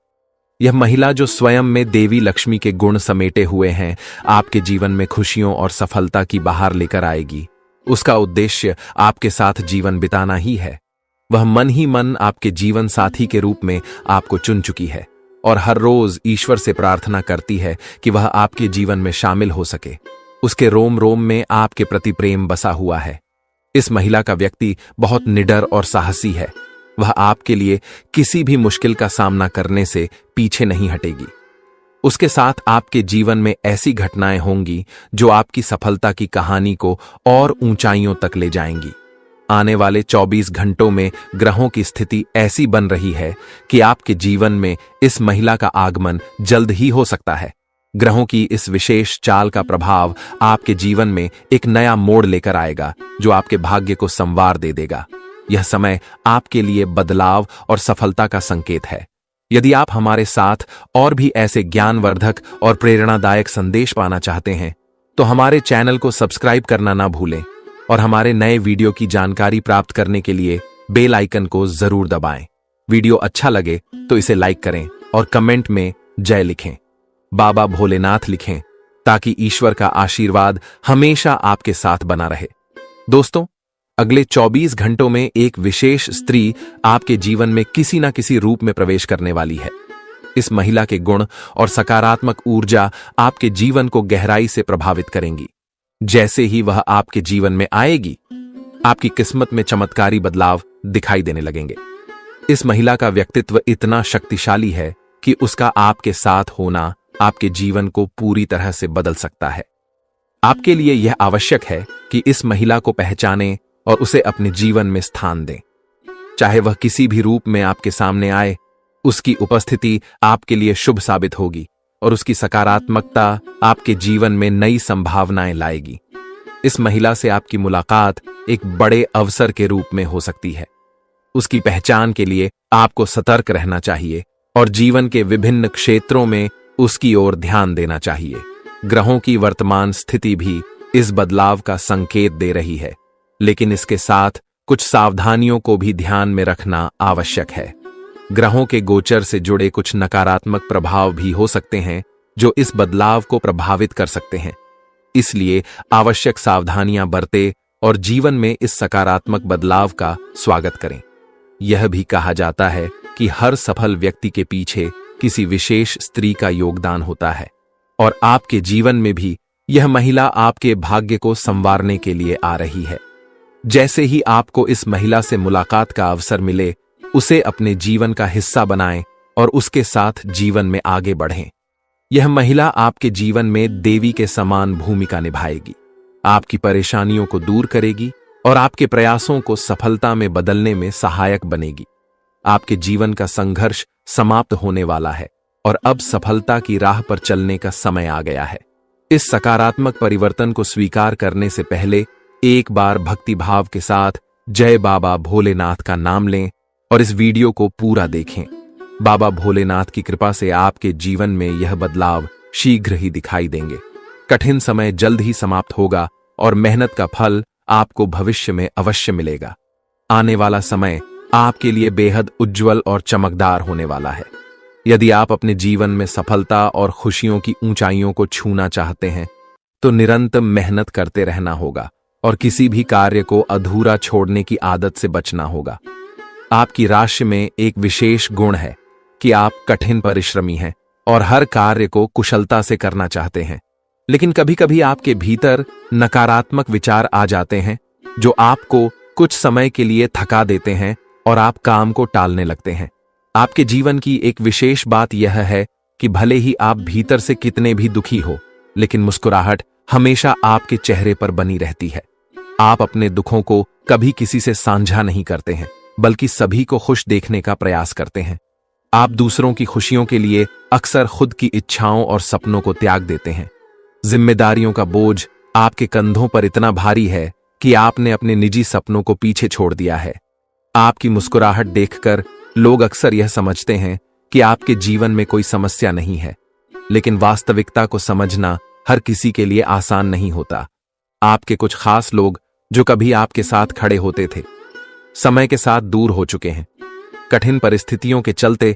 [SPEAKER 2] यह महिला जो स्वयं में देवी लक्ष्मी के गुण समेटे हुए हैं, आपके जीवन में खुशियों और सफलता की बहार लेकर आएगी। उसका उद्देश्य आपके साथ जीवन बिताना ही है। वह मन ही मन आपके जीवन साथी के रूप में आपको चुन चुकी है और हर रोज ईश्वर से प्रार्थना करती है कि वह आपके जीवन में शामिल हो सके। उसके रोम रोम में आपके प्रति प्रेम बसा हुआ है। इस महिला का व्यक्ति बहुत निडर और साहसी है। वह आपके लिए किसी भी मुश्किल का सामना करने से पीछे नहीं हटेगी। उसके साथ आपके जीवन में ऐसी घटनाएं होंगी जो आपकी सफलता की कहानी को और ऊंचाइयों तक ले जाएंगी। आने वाले 24 घंटों में ग्रहों की स्थिति ऐसी बन रही है कि आपके जीवन में इस महिला का आगमन जल्द ही हो सकता है। ग्रहों की इस विशेष चाल का प्रभाव आपके जीवन में एक नया मोड़ लेकर आएगा जो आपके भाग्य को संवार दे देगा। यह समय आपके लिए बदलाव और सफलता का संकेत है। यदि आप हमारे साथ और भी ऐसे ज्ञानवर्धक और प्रेरणादायक संदेश पाना चाहते हैं तो हमारे चैनल को सब्सक्राइब करना ना भूलें और हमारे नए वीडियो की जानकारी प्राप्त करने के लिए बेल आइकन को जरूर दबाएं। वीडियो अच्छा लगे तो इसे लाइक करें और कमेंट में जय लिखें, बाबा भोलेनाथ लिखें ताकि ईश्वर का आशीर्वाद हमेशा आपके साथ बना रहे। दोस्तों, अगले 24 घंटों में एक विशेष स्त्री आपके जीवन में किसी न किसी रूप में प्रवेश करने वाली है। इस महिला के गुण और सकारात्मक ऊर्जा आपके जीवन को गहराई से प्रभावित करेंगी। जैसे ही वह आपके जीवन में आएगी, आपकी किस्मत में चमत्कारी बदलाव दिखाई देने लगेंगे। इस महिला का व्यक्तित्व इतना शक्तिशाली है कि उसका आपके साथ होना आपके जीवन को पूरी तरह से बदल सकता है। आपके लिए यह आवश्यक है कि इस महिला को पहचानें और उसे अपने जीवन में स्थान दें। चाहे वह किसी भी रूप में आपके सामने आए, उसकी उपस्थिति आपके लिए शुभ साबित होगी और उसकी सकारात्मकता आपके जीवन में नई संभावनाएं लाएगी। इस महिला से आपकी मुलाकात एक बड़े अवसर के रूप में हो सकती है। उसकी पहचान के लिए आपको सतर्क रहना चाहिए और जीवन के विभिन्न क्षेत्रों में उसकी ओर ध्यान देना चाहिए। ग्रहों की वर्तमान स्थिति भी इस बदलाव का संकेत दे रही है, लेकिन इसके साथ कुछ सावधानियों को भी ध्यान में रखना आवश्यक है। ग्रहों के गोचर से जुड़े कुछ नकारात्मक प्रभाव भी हो सकते हैं जो इस बदलाव को प्रभावित कर सकते हैं। इसलिए आवश्यक सावधानियां बरतें और जीवन में इस सकारात्मक बदलाव का स्वागत करें। यह भी कहा जाता है कि हर सफल व्यक्ति के पीछे किसी विशेष स्त्री का योगदान होता है और आपके जीवन में भी यह महिला आपके भाग्य को संवारने के लिए आ रही है। जैसे ही आपको इस महिला से मुलाकात का अवसर मिले, उसे अपने जीवन का हिस्सा बनाएं और उसके साथ जीवन में आगे बढ़ें। यह महिला आपके जीवन में देवी के समान भूमिका निभाएगी, आपकी परेशानियों को दूर करेगी और आपके प्रयासों को सफलता में बदलने में सहायक बनेगी। आपके जीवन का संघर्ष समाप्त होने वाला है और अब सफलता की राह पर चलने का समय आ गया है। इस सकारात्मक परिवर्तन को स्वीकार करने से पहले एक बार भक्तिभाव के साथ जय बाबा भोलेनाथ का नाम लें और इस वीडियो को पूरा देखें। बाबा भोलेनाथ की कृपा से आपके जीवन में यह बदलाव शीघ्र ही दिखाई देंगे। कठिन समय जल्द ही समाप्त होगा और मेहनत का फल आपको भविष्य में अवश्य मिलेगा। आने वाला समय आपके लिए बेहद उज्जवल और चमकदार होने वाला है। यदि आप अपने जीवन में सफलता और खुशियों की ऊंचाइयों को छूना चाहते हैं तो निरंतर मेहनत करते रहना होगा और किसी भी कार्य को अधूरा छोड़ने की आदत से बचना होगा। आपकी राशि में एक विशेष गुण है कि आप कठिन परिश्रमी हैं और हर कार्य को कुशलता से करना चाहते हैं, लेकिन कभी कभी आपके भीतर नकारात्मक विचार आ जाते हैं जो आपको कुछ समय के लिए थका देते हैं और आप काम को टालने लगते हैं। आपके जीवन की एक विशेष बात यह है कि भले ही आप भीतर से कितने भी दुखी हो, लेकिन मुस्कुराहट हमेशा आपके चेहरे पर बनी रहती है। आप अपने दुखों को कभी किसी से साझा नहीं करते हैं, बल्कि सभी को खुश देखने का प्रयास करते हैं। आप दूसरों की खुशियों के लिए अक्सर खुद की इच्छाओं और सपनों को त्याग देते हैं। जिम्मेदारियों का बोझ आपके कंधों पर इतना भारी है कि आपने अपने निजी सपनों को पीछे छोड़ दिया है। आपकी मुस्कुराहट देखकर लोग अक्सर यह समझते हैं कि आपके जीवन में कोई समस्या नहीं है, लेकिन वास्तविकता को समझना हर किसी के लिए आसान नहीं होता। आपके कुछ खास लोग जो कभी आपके साथ खड़े होते थे, समय के साथ दूर हो चुके हैं। कठिन परिस्थितियों के चलते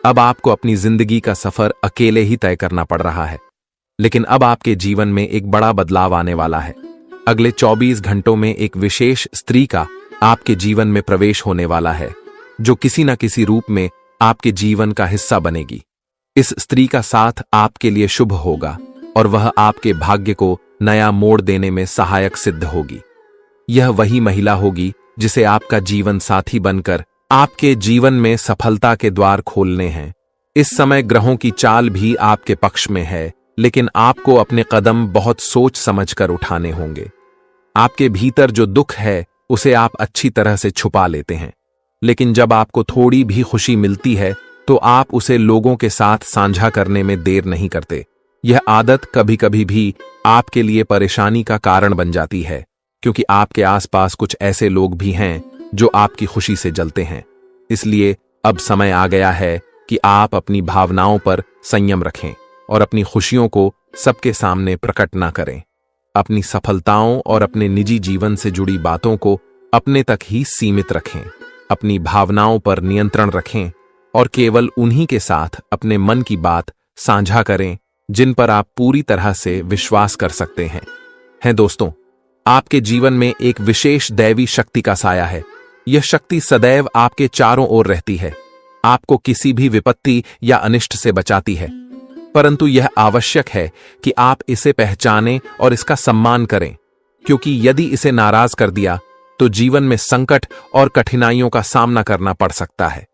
[SPEAKER 2] अब आपको अपनी जिंदगी का सफर अकेले ही तय करना पड़ रहा है, लेकिन अब आपके जीवन में एक बड़ा बदलाव आने वाला है। अगले 24 घंटों में एक विशेष स्त्री का आपके जीवन में प्रवेश होने वाला है, जो किसी न किसी रूप में आपके जीवन का हिस्सा बनेगी। इस स्त्री का साथ आपके लिए शुभ होगा और वह आपके भाग्य को नया मोड़ देने में सहायक सिद्ध होगी। यह वही महिला होगी जिसे आपका जीवन साथी बनकर आपके जीवन में सफलता के द्वार खोलने हैं। इस समय ग्रहों की चाल भी आपके पक्ष में है, लेकिन आपको अपने कदम बहुत सोच समझकर उठाने होंगे। आपके भीतर जो दुख है उसे आप अच्छी तरह से छुपा लेते हैं, लेकिन जब आपको थोड़ी भी खुशी मिलती है तो आप उसे लोगों के साथ साझा करने में देर नहीं करते। यह आदत कभी कभी भी आपके लिए परेशानी का कारण बन जाती है, क्योंकि आपके आसपास कुछ ऐसे लोग भी हैं जो आपकी खुशी से जलते हैं। इसलिए अब समय आ गया है कि आप अपनी भावनाओं पर संयम रखें और अपनी खुशियों को सबके सामने प्रकट ना करें। अपनी सफलताओं और अपने निजी जीवन से जुड़ी बातों को अपने तक ही सीमित रखें। अपनी भावनाओं पर नियंत्रण रखें और केवल उन्हीं के साथ अपने मन की बात साझा करें जिन पर आप पूरी तरह से विश्वास कर सकते हैं दोस्तों, आपके जीवन में एक विशेष दैवी शक्ति का साया है। यह शक्ति सदैव आपके चारों ओर रहती है, आपको किसी भी विपत्ति या अनिष्ट से बचाती है, परंतु यह आवश्यक है कि आप इसे पहचानें और इसका सम्मान करें, क्योंकि यदि इसे नाराज कर दिया तो जीवन में संकट और कठिनाइयों का सामना करना पड़ सकता है।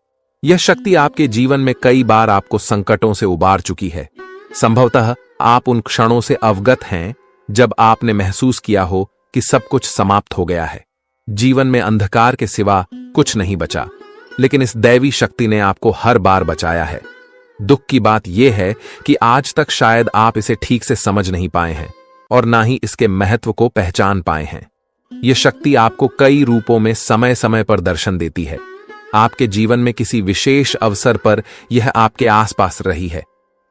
[SPEAKER 2] यह शक्ति आपके जीवन में कई बार आपको संकटों से उबार चुकी है। संभवतः आप उन क्षणों से अवगत हैं जब आपने महसूस किया हो कि सब कुछ समाप्त हो गया है, जीवन में अंधकार के सिवा कुछ नहीं बचा, लेकिन इस दैवी शक्ति ने आपको हर बार बचाया है। दुख की बात यह है कि आज तक शायद आप इसे ठीक से समझ नहीं पाए हैं और ना ही इसके महत्व को पहचान पाए हैं। यह शक्ति आपको कई रूपों में समय समय पर दर्शन देती है। आपके जीवन में किसी विशेष अवसर पर यह आपके आसपास रही है,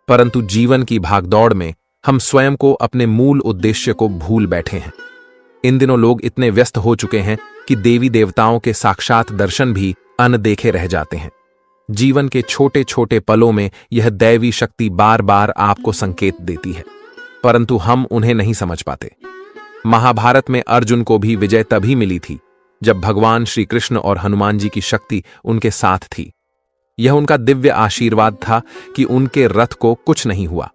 [SPEAKER 2] परंतु जीवन की भागदौड़ में हम स्वयं को अपने मूल उद्देश्य को भूल बैठे हैं। इन दिनों लोग इतने व्यस्त हो चुके हैं कि देवी देवताओं के साक्षात दर्शन भी अनदेखे रह जाते हैं। जीवन के छोटे छोटे पलों में यह दैवी शक्ति बार बार आपको संकेत देती है, परंतु हम उन्हें नहीं समझ पाते। महाभारत में अर्जुन को भी विजय तभी मिली थी जब भगवान श्री कृष्ण और हनुमान जी की शक्ति उनके साथ थी। यह उनका दिव्य आशीर्वाद था कि उनके रथ को कुछ नहीं हुआ।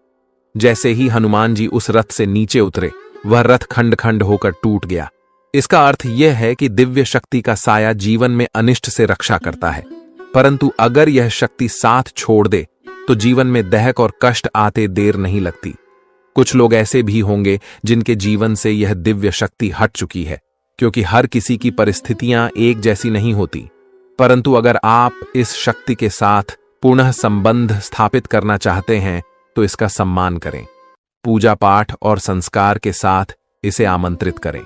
[SPEAKER 2] जैसे ही हनुमान जी उस रथ से नीचे उतरे, वह रथ खंड खंड होकर टूट गया। इसका अर्थ यह है कि दिव्य शक्ति का साया जीवन में अनिष्ट से रक्षा करता है, परंतु अगर यह शक्ति साथ छोड़ दे तो जीवन में दहक और कष्ट आते देर नहीं लगती। कुछ लोग ऐसे भी होंगे जिनके जीवन से यह दिव्य शक्ति हट चुकी है, क्योंकि हर किसी की परिस्थितियां एक जैसी नहीं होती। परंतु अगर आप इस शक्ति के साथ पुनः संबंध स्थापित करना चाहते हैं तो इसका सम्मान करें। पूजा पाठ और संस्कार के साथ इसे आमंत्रित करें।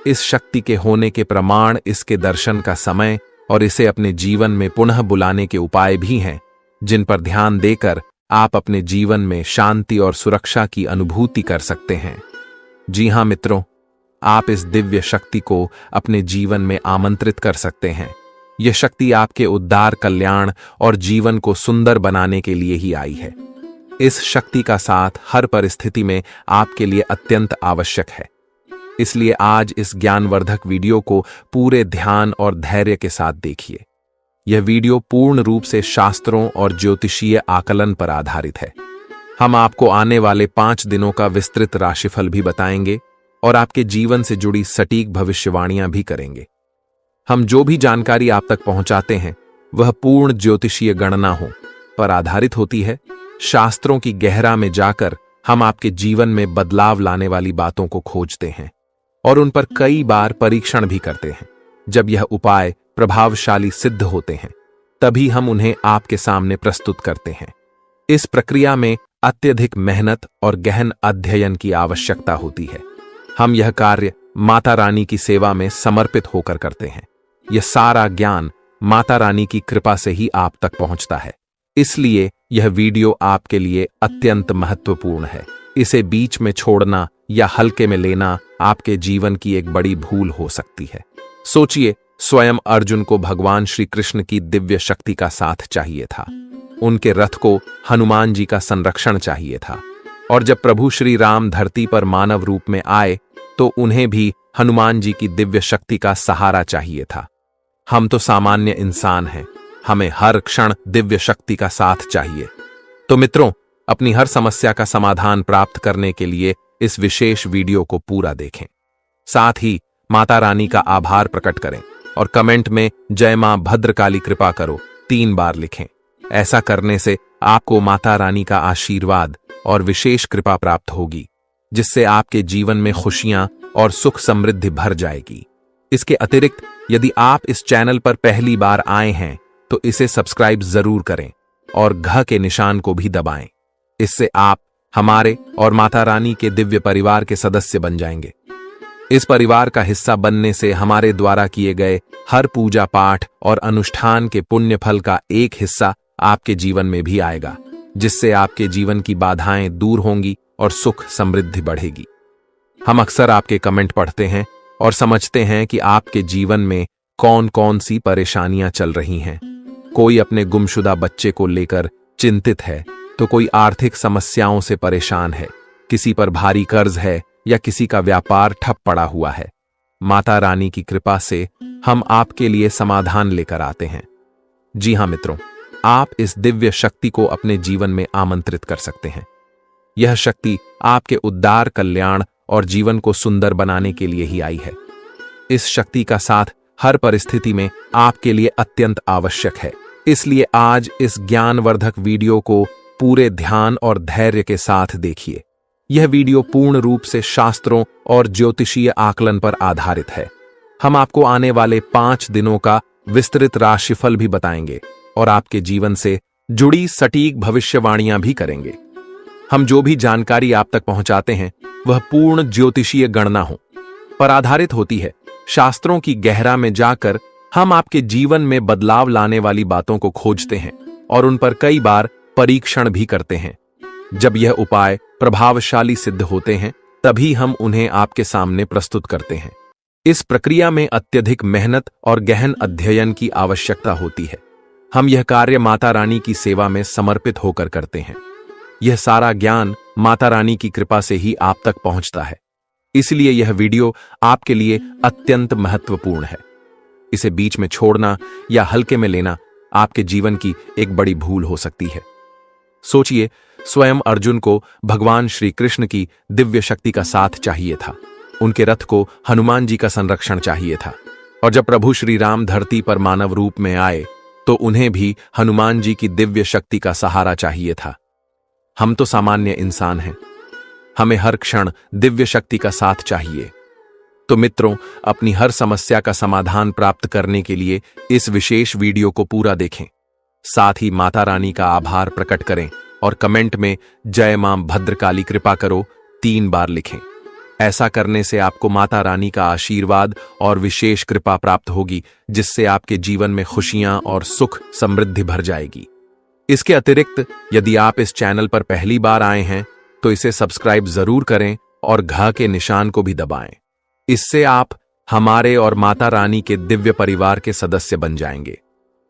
[SPEAKER 2] इस शक्ति के होने के प्रमाण इसके दर्शन का समय और इसे अपने जीवन में पुनः बुलाने के उपाय भी हैं, जिन पर ध्यान देकर आप अपने जीवन में शांति और सुरक्षा की अनुभूति कर सकते हैं। जी हां मित्रों, आप इस दिव्य शक्ति को अपने जीवन में आमंत्रित कर सकते हैं। यह शक्ति आपके उद्धार, कल्याण और जीवन को सुंदर बनाने के लिए ही आई है। इस शक्ति का साथ हर परिस्थिति में आपके लिए अत्यंत आवश्यक है। इसलिए आज इस ज्ञानवर्धक वीडियो को पूरे ध्यान और धैर्य के साथ देखिए। यह वीडियो पूर्ण रूप से शास्त्रों और ज्योतिषीय आकलन पर आधारित है। हम आपको आने वाले 5 दिनों का विस्तृत राशिफल भी बताएंगे और आपके जीवन से जुड़ी सटीक भविष्यवाणियां भी करेंगे। हम जो भी जानकारी आप तक पहुंचाते हैं वह पूर्ण ज्योतिषीय गणना पर आधारित होती है। शास्त्रों की गहरा में जाकर हम आपके जीवन में बदलाव लाने वाली बातों को खोजते हैं और उन पर कई बार परीक्षण भी करते हैं। जब यह उपाय प्रभावशाली सिद्ध होते हैं तभी हम उन्हें आपके सामने प्रस्तुत करते हैं। इस प्रक्रिया में अत्यधिक मेहनत और गहन अध्ययन की आवश्यकता होती है। हम यह कार्य माता रानी की सेवा में समर्पित होकर करते हैं। यह सारा ज्ञान माता रानी की कृपा से ही आप तक पहुंचता है। इसलिए यह वीडियो आपके लिए अत्यंत महत्वपूर्ण है। इसे बीच में छोड़ना या हल्के में लेना आपके जीवन की एक बड़ी भूल हो सकती है। सोचिए, स्वयं अर्जुन को भगवान श्री कृष्ण की दिव्य शक्ति का साथ चाहिए था। उनके रथ को हनुमान जी का संरक्षण चाहिए था। और जब प्रभु श्री राम धरती पर मानव रूप में आए तो उन्हें भी हनुमान जी की दिव्य शक्ति का सहारा चाहिए था। हम तो सामान्य इंसान हैं, हमें हर क्षण दिव्य शक्ति का साथ चाहिए। तो मित्रों, अपनी हर समस्या का समाधान प्राप्त करने के लिए इस विशेष वीडियो को पूरा देखें। साथ ही माता रानी का आभार प्रकट करें और कमेंट में जय मां भद्रकाली कृपा करो 3 बार लिखें। ऐसा करने से आपको माता रानी का आशीर्वाद और विशेष कृपा प्राप्त होगी, जिससे आपके जीवन में खुशियां और सुख समृद्धि भर जाएगी। इसके अतिरिक्त यदि आप इस चैनल पर पहली बार आए हैं तो इसे सब्सक्राइब जरूर करें और घ के निशान को भी दबाएं। इससे आप हमारे और माता रानी के दिव्य परिवार के सदस्य बन जाएंगे। इस परिवार का हिस्सा बनने से हमारे द्वारा किए गए हर पूजा पाठ और अनुष्ठान के पुण्य फल का एक हिस्सा आपके जीवन में भी आएगा, जिससे आपके जीवन की बाधाएं दूर होंगी और सुख समृद्धि बढ़ेगी। हम अक्सर आपके कमेंट पढ़ते हैं और समझते हैं कि आपके जीवन में कौन कौन सी परेशानियां चल रही हैं। कोई अपने गुमशुदा बच्चे को लेकर चिंतित है, तो कोई आर्थिक समस्याओं से परेशान है, किसी पर भारी कर्ज है या किसी का व्यापार ठप पड़ा हुआ है। माता रानी की कृपा से हम आपके लिए समाधान लेकर आते हैं। जी हां मित्रों, आप इस दिव्य शक्ति को अपने जीवन में आमंत्रित कर सकते हैं। यह शक्ति आपके उद्धार, कल्याण और जीवन को सुंदर बनाने के लिए ही आई है। इस शक्ति का साथ हर परिस्थिति में आपके लिए अत्यंत आवश्यक है। इसलिए आज इस ज्ञानवर्धक वीडियो को पूरे ध्यान और धैर्य के साथ देखिए। यह वीडियो पूर्ण रूप से शास्त्रों और ज्योतिषीय आकलन पर आधारित है। हम आपको आने वाले 5 दिनों का विस्तृत राशिफल भी बताएंगे और आपके जीवन से जुड़ी सटीक भविष्यवाणियां भी करेंगे। हम जो भी जानकारी आप तक पहुंचाते हैं वह पूर्ण ज्योतिषीय गणना पर आधारित होती है। शास्त्रों की गहरा में जाकर हम आपके जीवन में बदलाव लाने वाली बातों को खोजते हैं और उन पर कई बार परीक्षण भी करते हैं। जब यह उपाय प्रभावशाली सिद्ध होते हैं तभी हम उन्हें आपके सामने प्रस्तुत करते हैं। इस प्रक्रिया में अत्यधिक मेहनत और गहन अध्ययन की आवश्यकता होती है। हम यह कार्य माता रानी की सेवा में समर्पित होकर करते हैं। यह सारा ज्ञान माता रानी की कृपा से ही आप तक पहुंचता है। इसलिए यह वीडियो आपके लिए अत्यंत महत्वपूर्ण है। इसे बीच में छोड़ना या हल्के में लेना आपके जीवन की एक बड़ी भूल हो सकती है। सोचिए, स्वयं अर्जुन को भगवान श्री कृष्ण की दिव्य शक्ति का साथ चाहिए था। उनके रथ को हनुमान जी का संरक्षण चाहिए था। और जब प्रभु श्री राम धरती पर मानव रूप में आए तो उन्हें भी हनुमान जी की दिव्य शक्ति का सहारा चाहिए था। हम तो सामान्य इंसान हैं, हमें हर क्षण दिव्य शक्ति का साथ चाहिए। तो मित्रों, अपनी हर समस्या का समाधान प्राप्त करने के लिए इस विशेष वीडियो को पूरा देखें। साथ ही माता रानी का आभार प्रकट करें और कमेंट में जय मां भद्रकाली कृपा करो 3 बार लिखें। ऐसा करने से आपको माता रानी का आशीर्वाद और विशेष कृपा प्राप्त होगी, जिससे आपके जीवन में खुशियां और सुख समृद्धि भर जाएगी। इसके अतिरिक्त यदि आप इस चैनल पर पहली बार आए हैं तो इसे सब्सक्राइब जरूर करें और घ के निशान को भी दबाएं। इससे आप हमारे और माता रानी के दिव्य परिवार के सदस्य बन जाएंगे।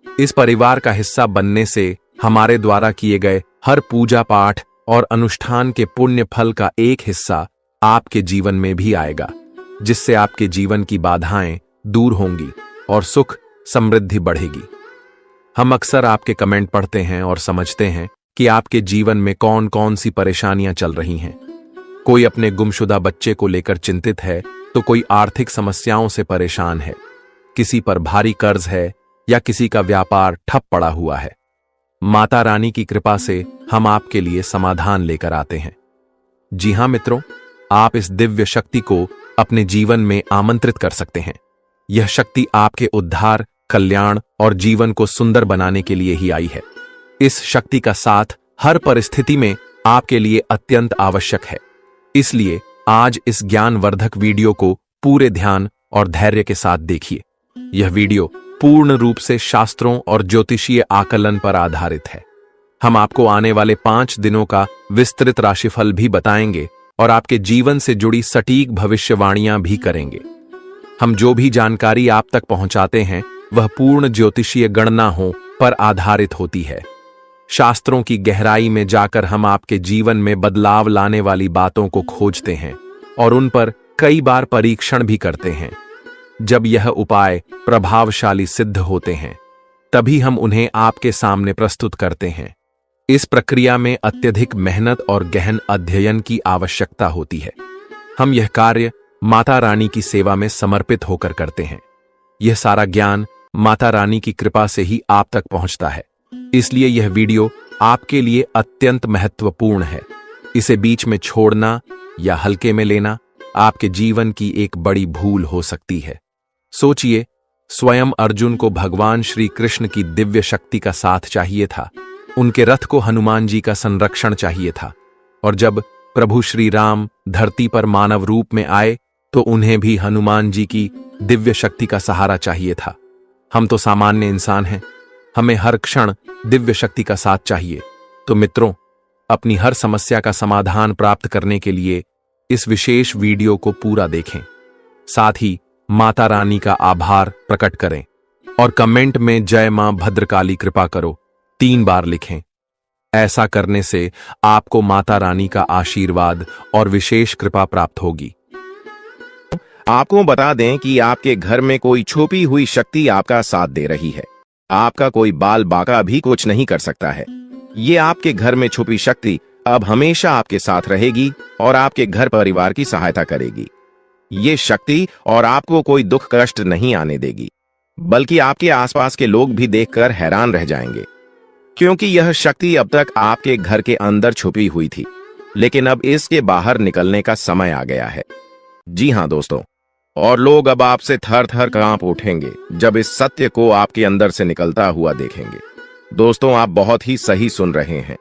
[SPEAKER 2] इस परिवार का हिस्सा बनने से हमारे द्वारा किए गए हर पूजा पाठ और अनुष्ठान के पुण्य फल का एक हिस्सा आपके जीवन में भी आएगा, जिससे आपके जीवन की बाधाएं दूर होंगी और सुख समृद्धि बढ़ेगी। हम अक्सर आपके कमेंट पढ़ते हैं और समझते हैं कि आपके जीवन में कौन कौन सी परेशानियां चल रही हैं। कोई अपने गुमशुदा बच्चे को लेकर चिंतित है, तो कोई आर्थिक समस्याओं से परेशान है, किसी पर भारी कर्ज है या किसी का व्यापार ठप पड़ा हुआ है। माता रानी की कृपा से हम आपके लिए समाधान लेकर आते हैं। जी हां मित्रों, आप इस दिव्य शक्ति को अपने जीवन में आमंत्रित कर सकते हैं। यह शक्ति आपके उद्धार, कल्याण और जीवन को सुंदर बनाने के लिए ही आई है। इस शक्ति का साथ हर परिस्थिति में आपके लिए अत्यंत आवश्यक है। इसलिए आज इस ज्ञानवर्धक वीडियो को पूरे ध्यान और धैर्य के साथ देखिए। यह वीडियो पूर्ण रूप से शास्त्रों और ज्योतिषीय आकलन पर आधारित है। हम आपको आने वाले 5 दिनों का विस्तृत राशिफल भी बताएंगे और आपके जीवन से जुड़ी सटीक भविष्यवाणियां भी करेंगे। हम जो भी जानकारी आप तक पहुंचाते हैं वह पूर्ण ज्योतिषीय गणनाओं पर आधारित होती है। शास्त्रों की गहराई में जाकर हम आपके जीवन में बदलाव लाने वाली बातों को खोजते हैं और उन पर कई बार परीक्षण भी करते हैं। जब यह उपाय प्रभावशाली सिद्ध होते हैं, तभी हम उन्हें आपके सामने प्रस्तुत करते हैं। इस प्रक्रिया में अत्यधिक मेहनत और गहन अध्ययन की आवश्यकता होती है। हम यह कार्य माता रानी की सेवा में समर्पित होकर करते हैं। यह सारा ज्ञान माता रानी की कृपा से ही आप तक पहुंचता है। इसलिए यह वीडियो आपके लिए अत्यंत महत्वपूर्ण है। इसे बीच में छोड़ना या हल्के में लेना आपके जीवन की एक बड़ी भूल हो सकती है। सोचिए, स्वयं अर्जुन को भगवान श्री कृष्ण की दिव्य शक्ति का साथ चाहिए था। उनके रथ को हनुमान जी का संरक्षण चाहिए था। और जब प्रभु श्री राम धरती पर मानव रूप में आए तो उन्हें भी हनुमान जी की दिव्य शक्ति का सहारा चाहिए था। हम तो सामान्य इंसान हैं, हमें हर क्षण दिव्य शक्ति का साथ चाहिए। तो मित्रों, अपनी हर समस्या का समाधान प्राप्त करने के लिए इस विशेष वीडियो को पूरा देखें। साथ ही माता रानी का आभार प्रकट करें और कमेंट में जय मां भद्रकाली कृपा करो 3 बार लिखें। ऐसा करने से आपको माता रानी का आशीर्वाद और विशेष कृपा प्राप्त होगी।
[SPEAKER 1] आपको बता दें कि आपके घर में कोई छुपी हुई शक्ति आपका साथ दे रही है। आपका कोई बाल बाका भी कुछ नहीं कर सकता है। ये आपके घर में छुपी शक्ति अब हमेशा आपके साथ रहेगी और आपके घर परिवार की सहायता करेगी। ये शक्ति और आपको कोई दुख कष्ट नहीं आने देगी, बल्कि आपके आसपास के लोग भी देखकर हैरान रह जाएंगे, क्योंकि यह शक्ति अब तक आपके घर के अंदर छुपी हुई थी, लेकिन अब इसके बाहर निकलने का समय आ गया है। जी हां दोस्तों, और लोग अब आपसे थर थर कांप उठेंगे जब इस सत्य को आपके अंदर से निकलता हुआ देखेंगे। दोस्तों, आप बहुत ही सही सुन रहे हैं।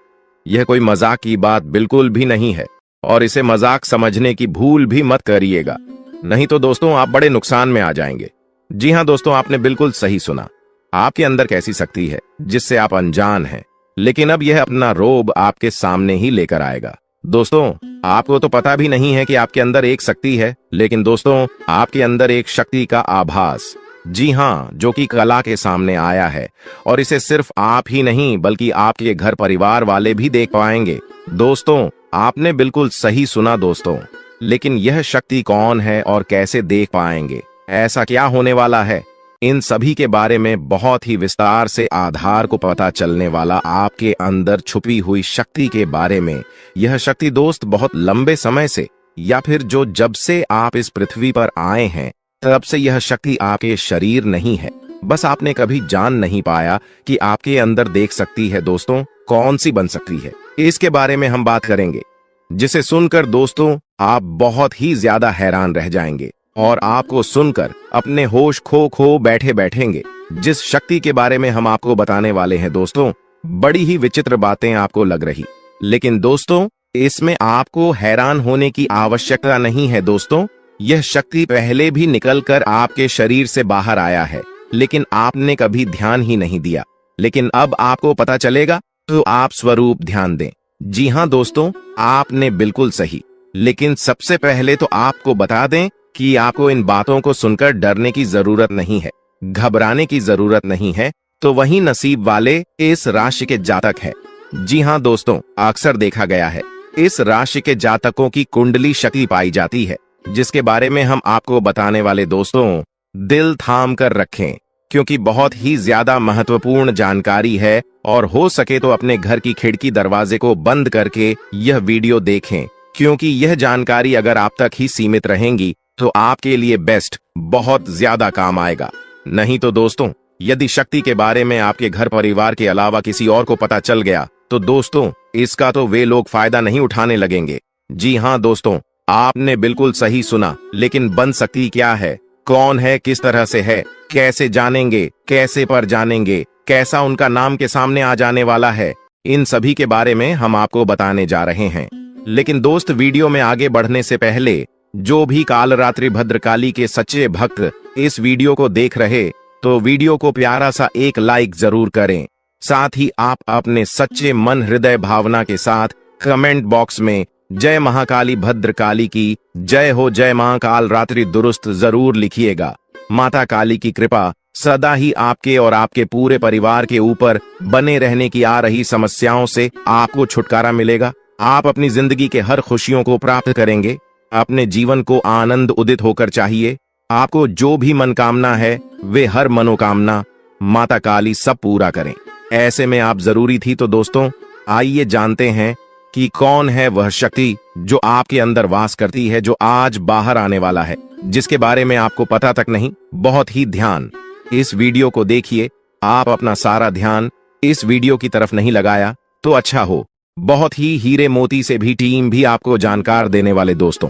[SPEAKER 1] यह कोई मजाक की बात बिल्कुल भी नहीं है और इसे मजाक समझने की भूल भी मत करिएगा, नहीं तो दोस्तों आप बड़े नुकसान में आ जाएंगे। जी हां दोस्तों, आपने बिल्कुल सही सुना। आपके अंदर कैसी शक्ति है जिससे आप अनजान हैं, लेकिन अब यह अपना रोब आपके सामने ही लेकर आएगा। दोस्तों, आपको तो पता भी नहीं है कि आपके अंदर एक शक्ति है, लेकिन दोस्तों आपके अंदर एक शक्ति का आभास, जी हां, जो कि कला के सामने आया है और इसे सिर्फ आप ही नहीं बल्कि आपके घर परिवार वाले भी देख पाएंगे। दोस्तों, आपने बिल्कुल सही सुना दोस्तों, लेकिन यह शक्ति कौन है और कैसे देख पाएंगे, ऐसा क्या होने वाला है, इन सभी के बारे में बहुत ही विस्तार से आधार को पता चलने वाला आपके अंदर छुपी हुई शक्ति के बारे में। यह शक्ति दोस्त बहुत लंबे समय से या फिर जब से आप इस पृथ्वी पर आए हैं तब से यह शक्ति आपके शरीर नहीं है, बस आपने कभी जान नहीं पाया कि आपके अंदर देख सकती है। दोस्तों, कौन सी बन सकती है, इसके बारे में हम बात करेंगे, जिसे सुनकर दोस्तों आप बहुत ही ज्यादा हैरान रह जाएंगे। और आपको सुनकर अपने होश खो खो बैठे बैठेंगे। जिस शक्ति के बारे में हम आपको बताने वाले हैं दोस्तों, बड़ी ही विचित्र बातें आपको लग रही, लेकिन दोस्तों इसमें आपको हैरान होने की आवश्यकता नहीं है। दोस्तों यह शक्ति पहले भी निकलकर आपके शरीर से बाहर आया है, लेकिन आपने कभी ध्यान ही नहीं दिया। लेकिन अब आपको पता चलेगा, तो आप स्वरूप ध्यान दें। जी हाँ दोस्तों, आपने बिल्कुल सही। लेकिन सबसे पहले तो आपको बता दें कि आपको इन बातों को सुनकर डरने की जरूरत नहीं है, घबराने की जरूरत नहीं है। तो वही नसीब वाले इस राशि के जातक है। जी हाँ दोस्तों, अक्सर देखा गया है इस राशि के जातकों की कुंडली शक्ति पाई जाती है, जिसके बारे में हम आपको बताने वाले दोस्तों दिल थाम कर रखें, क्योंकि बहुत ही ज्यादा महत्वपूर्ण जानकारी है। और हो सके तो अपने घर की खिड़की दरवाजे को बंद करके यह वीडियो देखें, क्योंकि यह जानकारी अगर आप तक ही सीमित रहेंगी तो आपके लिए बेस्ट बहुत ज्यादा काम आएगा। नहीं तो दोस्तों, यदि शक्ति के बारे में आपके घर परिवार के अलावा किसी और को पता चल गया तो दोस्तों इसका तो वे लोग फायदा नहीं उठाने लगेंगे। जी हाँ दोस्तों, आपने बिल्कुल सही सुना। लेकिन बन सकती क्या है, कौन है, किस तरह से है, कैसे जानेंगे, कैसे पर जानेंगे, कैसा उनका नाम के सामने आ जाने वाला है, इन सभी के बारे में हम आपको बताने जा रहे हैं। लेकिन दोस्त, वीडियो में आगे बढ़ने से पहले जो भी कालरात्रि भद्रकाली के सच्चे भक्त इस वीडियो को देख रहे, तो वीडियो को प्यारा सा एक लाइक जरूर करें। साथ ही आप अपने सच्चे मन हृदय भावना के साथ कमेंट बॉक्स में जय महाकाली भद्रकाली की जय हो, जय मां कालरात्रि दुरुस्त जरूर लिखिएगा। माता काली की कृपा सदा ही आपके और आपके पूरे परिवार के ऊपर बने रहने की आ रही समस्याओं से आपको छुटकारा मिलेगा। आप अपनी जिंदगी के हर खुशियों को प्राप्त करेंगे। अपने जीवन को आनंद उदित होकर चाहिए। आपको जो भी मनोकामना है वे हर मनोकामना माता काली सब पूरा करें। ऐसे में आप जरूरी थी। तो दोस्तों आइए जानते हैं कि कौन है वह शक्ति जो आपके अंदर वास करती है, जो आज बाहर आने वाला है, जिसके बारे में आपको पता तक नहीं। बहुत ही ध्यान इस वीडियो को देखिए। आप अपना सारा ध्यान इस वीडियो की तरफ नहीं लगाया तो अच्छा हो। बहुत ही हीरे मोती से भी टीम भी आपको जानकार देने वाले दोस्तों,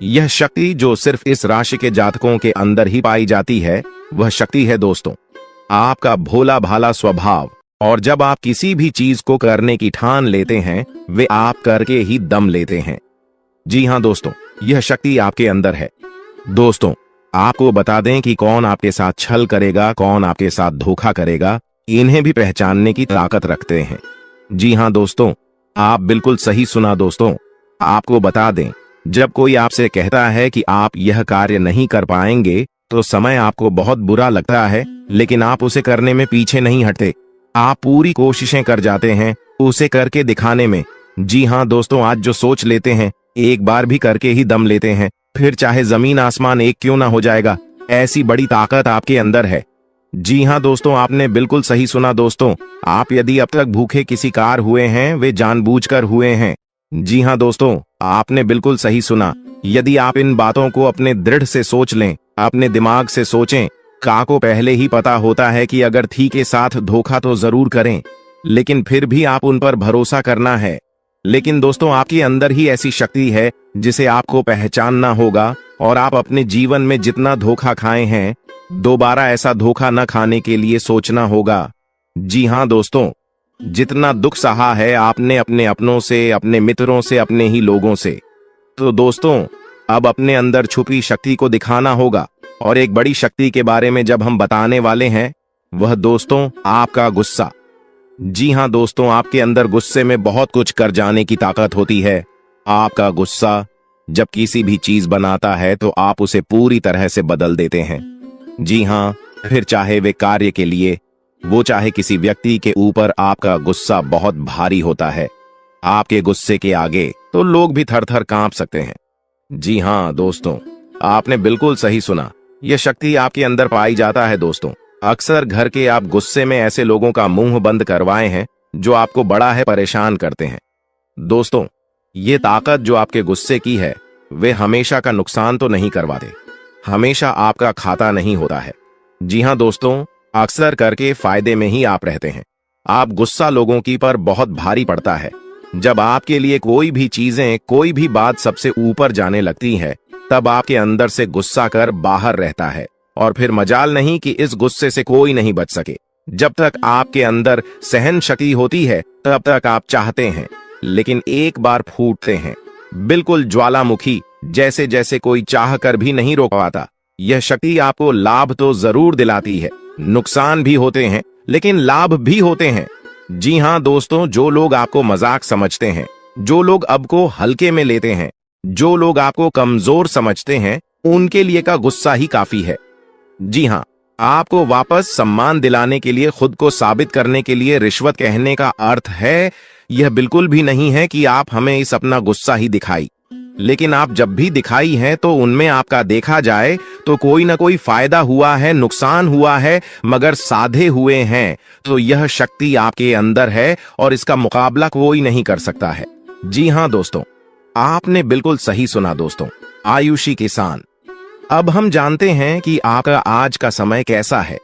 [SPEAKER 1] यह शक्ति जो सिर्फ इस राशि के जातकों के अंदर ही पाई जाती है, वह शक्ति है दोस्तों आपका भोला भाला स्वभाव। और जब आप किसी भी चीज को करने की ठान लेते हैं, वे आप करके ही दम लेते हैं। जी हाँ दोस्तों, यह शक्ति आपके अंदर है। दोस्तों आपको बता दें कि कौन आपके साथ छल करेगा, कौन आपके साथ धोखा करेगा, इन्हें भी पहचानने की ताकत रखते हैं। जी हाँ दोस्तों, आप बिल्कुल सही सुना दोस्तों। आपको बता दें, जब कोई आपसे कहता है कि आप यह कार्य नहीं कर पाएंगे, तो समय आपको बहुत बुरा लगता है, लेकिन आप उसे करने में पीछे नहीं हटते। आप पूरी कोशिशें कर जाते हैं उसे करके दिखाने में। जी हाँ दोस्तों, आज जो सोच लेते हैं एक बार भी करके ही दम लेते हैं, फिर चाहे जमीन आसमान एक क्यों ना हो जाएगा। ऐसी बड़ी ताकत आपके अंदर है। जी हाँ दोस्तों, आपने बिल्कुल सही सुना दोस्तों। आप यदि अब तक भूखे किसी कार हुए हैं, वे जानबूझकर हुए हैं। जी हाँ दोस्तों, आपने बिल्कुल सही सुना। यदि आप इन बातों को अपने दृढ़ से सोच लें, अपने दिमाग से सोचें, को पहले ही पता होता है कि अगर थी के साथ धोखा तो जरूर करें, लेकिन फिर भी आप उन पर भरोसा करना है। लेकिन दोस्तों आपके अंदर ही ऐसी शक्ति है जिसे आपको पहचानना होगा, और आप अपने जीवन में जितना धोखा खाए हैं, दोबारा ऐसा धोखा न खाने के लिए सोचना होगा। जी हाँ दोस्तों, जितना दुख सहा है आपने अपने अपनों से, अपने मित्रों से, अपने ही लोगों से, तो दोस्तों अब अपने अंदर छुपी शक्ति को दिखाना होगा। और एक बड़ी शक्ति के बारे में जब हम बताने वाले हैं, वह दोस्तों आपका गुस्सा। जी हाँ दोस्तों, आपके अंदर गुस्से में बहुत कुछ कर जाने की ताकत होती है। आपका गुस्सा जब किसी भी चीज बनाता है तो आप उसे पूरी तरह से बदल देते हैं। जी हाँ, फिर चाहे वे कार्य के लिए, वो चाहे किसी व्यक्ति के ऊपर, आपका गुस्सा बहुत भारी होता है। आपके गुस्से के आगे तो लोग भी थर थर कांप सकते हैं। जी हाँ दोस्तों, आपने बिल्कुल सही सुना। यह शक्ति आपके अंदर पाई जाता है दोस्तों। अक्सर घर के आप गुस्से में ऐसे लोगों का मुंह बंद करवाए हैं जो आपको बड़ा है परेशान करते हैं। दोस्तों ये ताकत जो आपके गुस्से की है, वे हमेशा का नुकसान तो नहीं करवाते, हमेशा आपका खाता नहीं होता है। जी हाँ दोस्तों, अक्सर करके फायदे में ही आप रहते हैं। आप गुस्सा लोगों की पर बहुत भारी पड़ता है। जब आपके लिए कोई भी चीजें, कोई भी बात सबसे ऊपर जाने लगती है, तब आपके अंदर से गुस्सा कर बाहर रहता है, और फिर मजाल नहीं कि इस गुस्से से कोई नहीं बच सके। जब तक आपके अंदर सहन शक्ति होती है तब तक आप चाहते हैं, लेकिन एक बार फूटते हैं, बिल्कुल ज्वालामुखी जैसे जैसे कोई चाह कर भी नहीं रोक पाता। यह शक्ति आपको लाभ तो जरूर दिलाती है, नुकसान भी होते हैं लेकिन लाभ भी होते हैं। जी हाँ दोस्तों, जो लोग आपको मजाक समझते हैं, जो लोग अब को हल्के में लेते हैं, जो लोग आपको कमजोर समझते हैं, उनके लिए का गुस्सा ही काफी है। जी हाँ, आपको वापस सम्मान दिलाने के लिए, खुद को साबित करने के लिए रिश्वत कहने का अर्थ है यह बिल्कुल भी नहीं है कि आप हमें इस अपना गुस्सा ही दिखाई, लेकिन आप जब भी दिखाई हैं तो उनमें आपका देखा जाए तो कोई ना कोई फायदा हुआ है, नुकसान हुआ है, मगर साधे हुए हैं तो यह शक्ति आपके अंदर है और इसका मुकाबला कोई नहीं कर सकता है। जी हाँ दोस्तों, आपने बिल्कुल सही सुना दोस्तों, आयुषी किसान। अब हम जानते हैं कि आपका आज का समय कैसा है,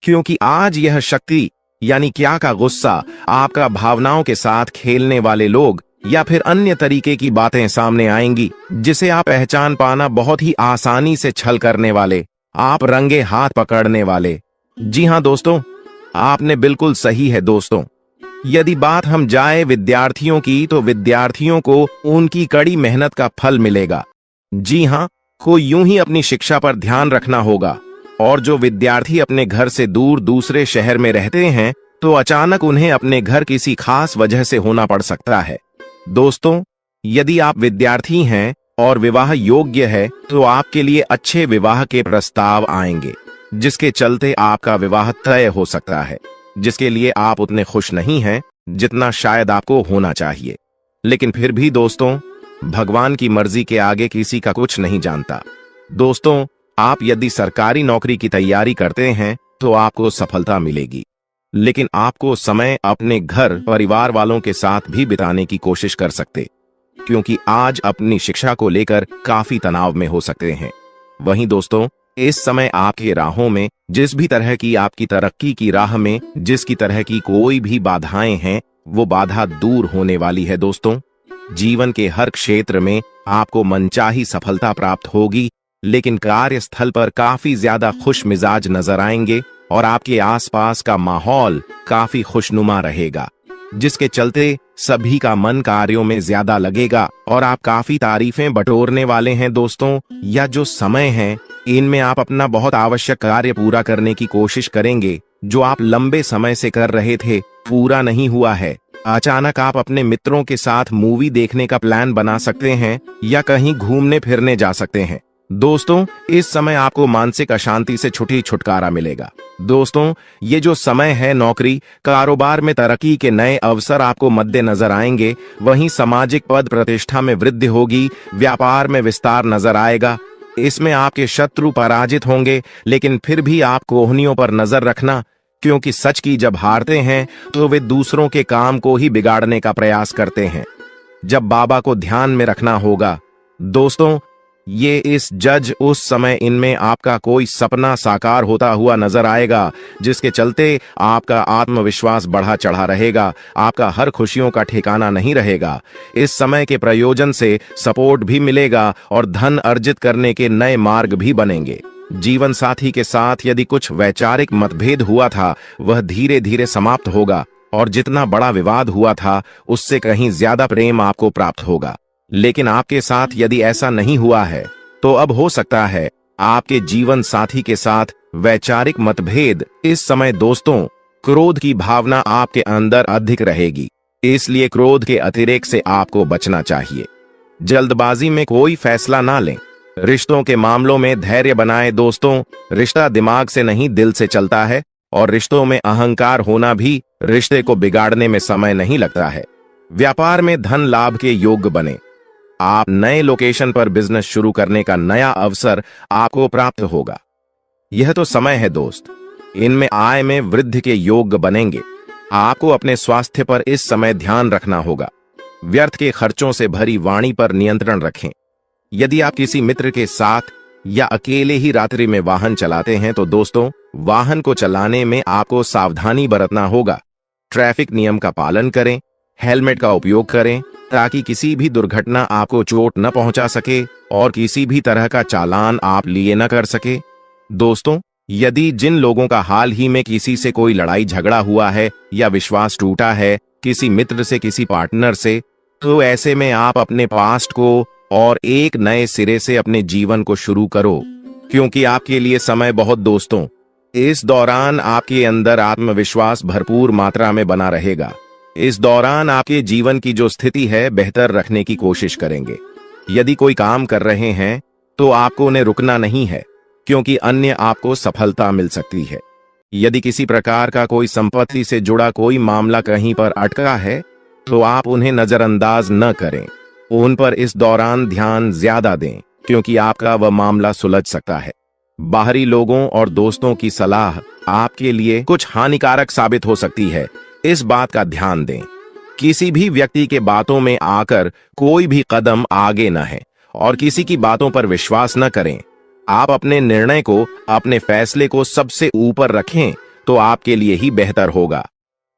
[SPEAKER 1] क्योंकि आज यह शक्ति यानी क्या का गुस्सा, आपका भावनाओं के साथ खेलने वाले लोग या फिर अन्य तरीके की बातें सामने आएंगी जिसे आप पहचान पाना बहुत ही आसानी से छल करने वाले, आप रंगे हाथ पकड़ने वाले। जी हाँ दोस्तों, आपने बिल्कुल सही है दोस्तों। यदि बात हम जाए विद्यार्थियों की, तो विद्यार्थियों को उनकी कड़ी मेहनत का फल मिलेगा। जी हाँ, को यूं ही अपनी शिक्षा पर ध्यान रखना होगा। और जो विद्यार्थी अपने घर से दूर दूसरे शहर में रहते हैं तो अचानक उन्हें अपने घर किसी खास वजह से होना पड़ सकता है। दोस्तों, यदि आप विद्यार्थी हैं और विवाह योग्य है तो आपके लिए अच्छे विवाह के प्रस्ताव आएंगे, जिसके चलते आपका विवाह तय हो सकता है, जिसके लिए आप उतने खुश नहीं हैं जितना शायद आपको होना चाहिए। लेकिन फिर भी दोस्तों, भगवान की मर्जी के आगे किसी का कुछ नहीं जानता। दोस्तों, आप यदि सरकारी नौकरी की तैयारी करते हैं तो आपको सफलता मिलेगी, लेकिन आपको समय अपने घर परिवार वालों के साथ भी बिताने की कोशिश कर सकते, क्योंकि आज अपनी शिक्षा को लेकर काफी तनाव में हो सकते हैं। वहीं दोस्तों, इस समय आपके राहों में जिस भी तरह की आपकी तरक्की की राह में जिसकी तरह की कोई भी बाधाएं हैं, वो बाधा दूर होने वाली है। दोस्तों, जीवन के हर क्षेत्र में आपको मनचाही सफलता प्राप्त होगी, लेकिन कार्यस्थल पर काफी ज्यादा खुश मिजाज नजर आएंगे और आपके आसपास का माहौल काफी खुशनुमा रहेगा, जिसके चलते सभी का मन कार्यों में ज्यादा लगेगा और आप काफी तारीफें बटोरने वाले हैं। दोस्तों, यह जो समय है, इनमें आप अपना बहुत आवश्यक कार्य पूरा करने की कोशिश करेंगे जो आप लंबे समय से कर रहे थे, पूरा नहीं हुआ है। अचानक आप अपने मित्रों के साथ मूवी देखने का प्लान बना सकते हैं या कहीं घूमने फिरने जा सकते हैं। दोस्तों, इस समय आपको मानसिक अशांति से छुटकारा मिलेगा। दोस्तों, ये जो समय है, नौकरी कारोबार में तरक्की के नए अवसर आपको मद्देनजर आएंगे, वहीं सामाजिक पद प्रतिष्ठा में वृद्धि होगी, व्यापार में विस्तार नजर आएगा। इसमें आपके शत्रु पराजित होंगे, लेकिन फिर भी आप कोहनियों पर नजर रखना, क्योंकि सच की जब हारते हैं तो वे दूसरों के काम को ही बिगाड़ने का प्रयास करते हैं। जब बाबा को ध्यान में रखना होगा। दोस्तों, ये इस जज उस समय इनमें आपका कोई सपना साकार होता हुआ नजर आएगा, जिसके चलते आपका आत्मविश्वास बढ़ा चढ़ा रहेगा, आपका हर खुशियों का ठिकाना नहीं रहेगा। इस समय के प्रयोजन से सपोर्ट भी मिलेगा और धन अर्जित करने के नए मार्ग भी बनेंगे। जीवन साथी के साथ यदि कुछ वैचारिक मतभेद हुआ था, वह धीरे धीरे समाप्त होगा और जितना बड़ा विवाद हुआ था उससे कहीं ज्यादा प्रेम आपको प्राप्त होगा। लेकिन आपके साथ यदि ऐसा नहीं हुआ है तो अब हो सकता है आपके जीवन साथी के साथ वैचारिक मतभेद। इस समय दोस्तों, क्रोध की भावना आपके अंदर अधिक रहेगी, इसलिए क्रोध के अतिरेक से आपको बचना चाहिए। जल्दबाजी में कोई फैसला ना लें। रिश्तों के मामलों में धैर्य बनाए। दोस्तों, रिश्ता दिमाग से नहीं दिल से चलता है और रिश्तों में अहंकार होना भी रिश्ते को बिगाड़ने में समय नहीं लगता है। व्यापार में धन लाभ के योग्य बने। आप नए लोकेशन पर बिजनेस शुरू करने का नया अवसर आपको प्राप्त होगा। यह तो समय है दोस्त, इनमें आय में वृद्धि के योग्य बनेंगे। आपको अपने स्वास्थ्य पर इस समय ध्यान रखना होगा। व्यर्थ के खर्चों से भरी वाणी पर नियंत्रण रखें। यदि आप किसी मित्र के साथ या अकेले ही रात्रि में वाहन चलाते हैं तो दोस्तों, वाहन को चलाने में आपको सावधानी बरतना होगा। ट्रैफिक नियम का पालन करें, हेलमेट का उपयोग करें ताकि किसी भी दुर्घटना आपको चोट न पहुंचा सके और किसी भी तरह का चालान आप लिए न कर सके। दोस्तों, यदि जिन लोगों का हाल ही में किसी से कोई लड़ाई झगड़ा हुआ है या विश्वास टूटा है किसी मित्र से, किसी पार्टनर से, तो ऐसे में आप अपने पास्ट को और एक नए सिरे से अपने जीवन को शुरू करो, क्योंकि आपके लिए समय बहुत दोस्तों इस दौरान आपके अंदर आत्मविश्वास भरपूर मात्रा में बना रहेगा। इस दौरान आपके जीवन की जो स्थिति है बेहतर रखने की कोशिश करेंगे। यदि कोई काम कर रहे हैं तो आपको उन्हें रुकना नहीं है, क्योंकि अन्य आपको सफलता मिल सकती है। यदि किसी प्रकार का कोई संपत्ति से जुड़ा कोई मामला कहीं पर अटका है तो आप उन्हें नजरअंदाज न करें, उन पर इस दौरान ध्यान ज्यादा दें, क्योंकि आपका वह मामला सुलझ सकता है। बाहरी लोगों और दोस्तों की सलाह आपके लिए कुछ हानिकारक साबित हो सकती है, इस बात का ध्यान दें। किसी भी व्यक्ति के बातों में आकर कोई भी कदम आगे न है और किसी की बातों पर विश्वास न करें। आप अपने निर्णय को, अपने फैसले को सबसे ऊपर रखें तो आपके लिए ही बेहतर होगा।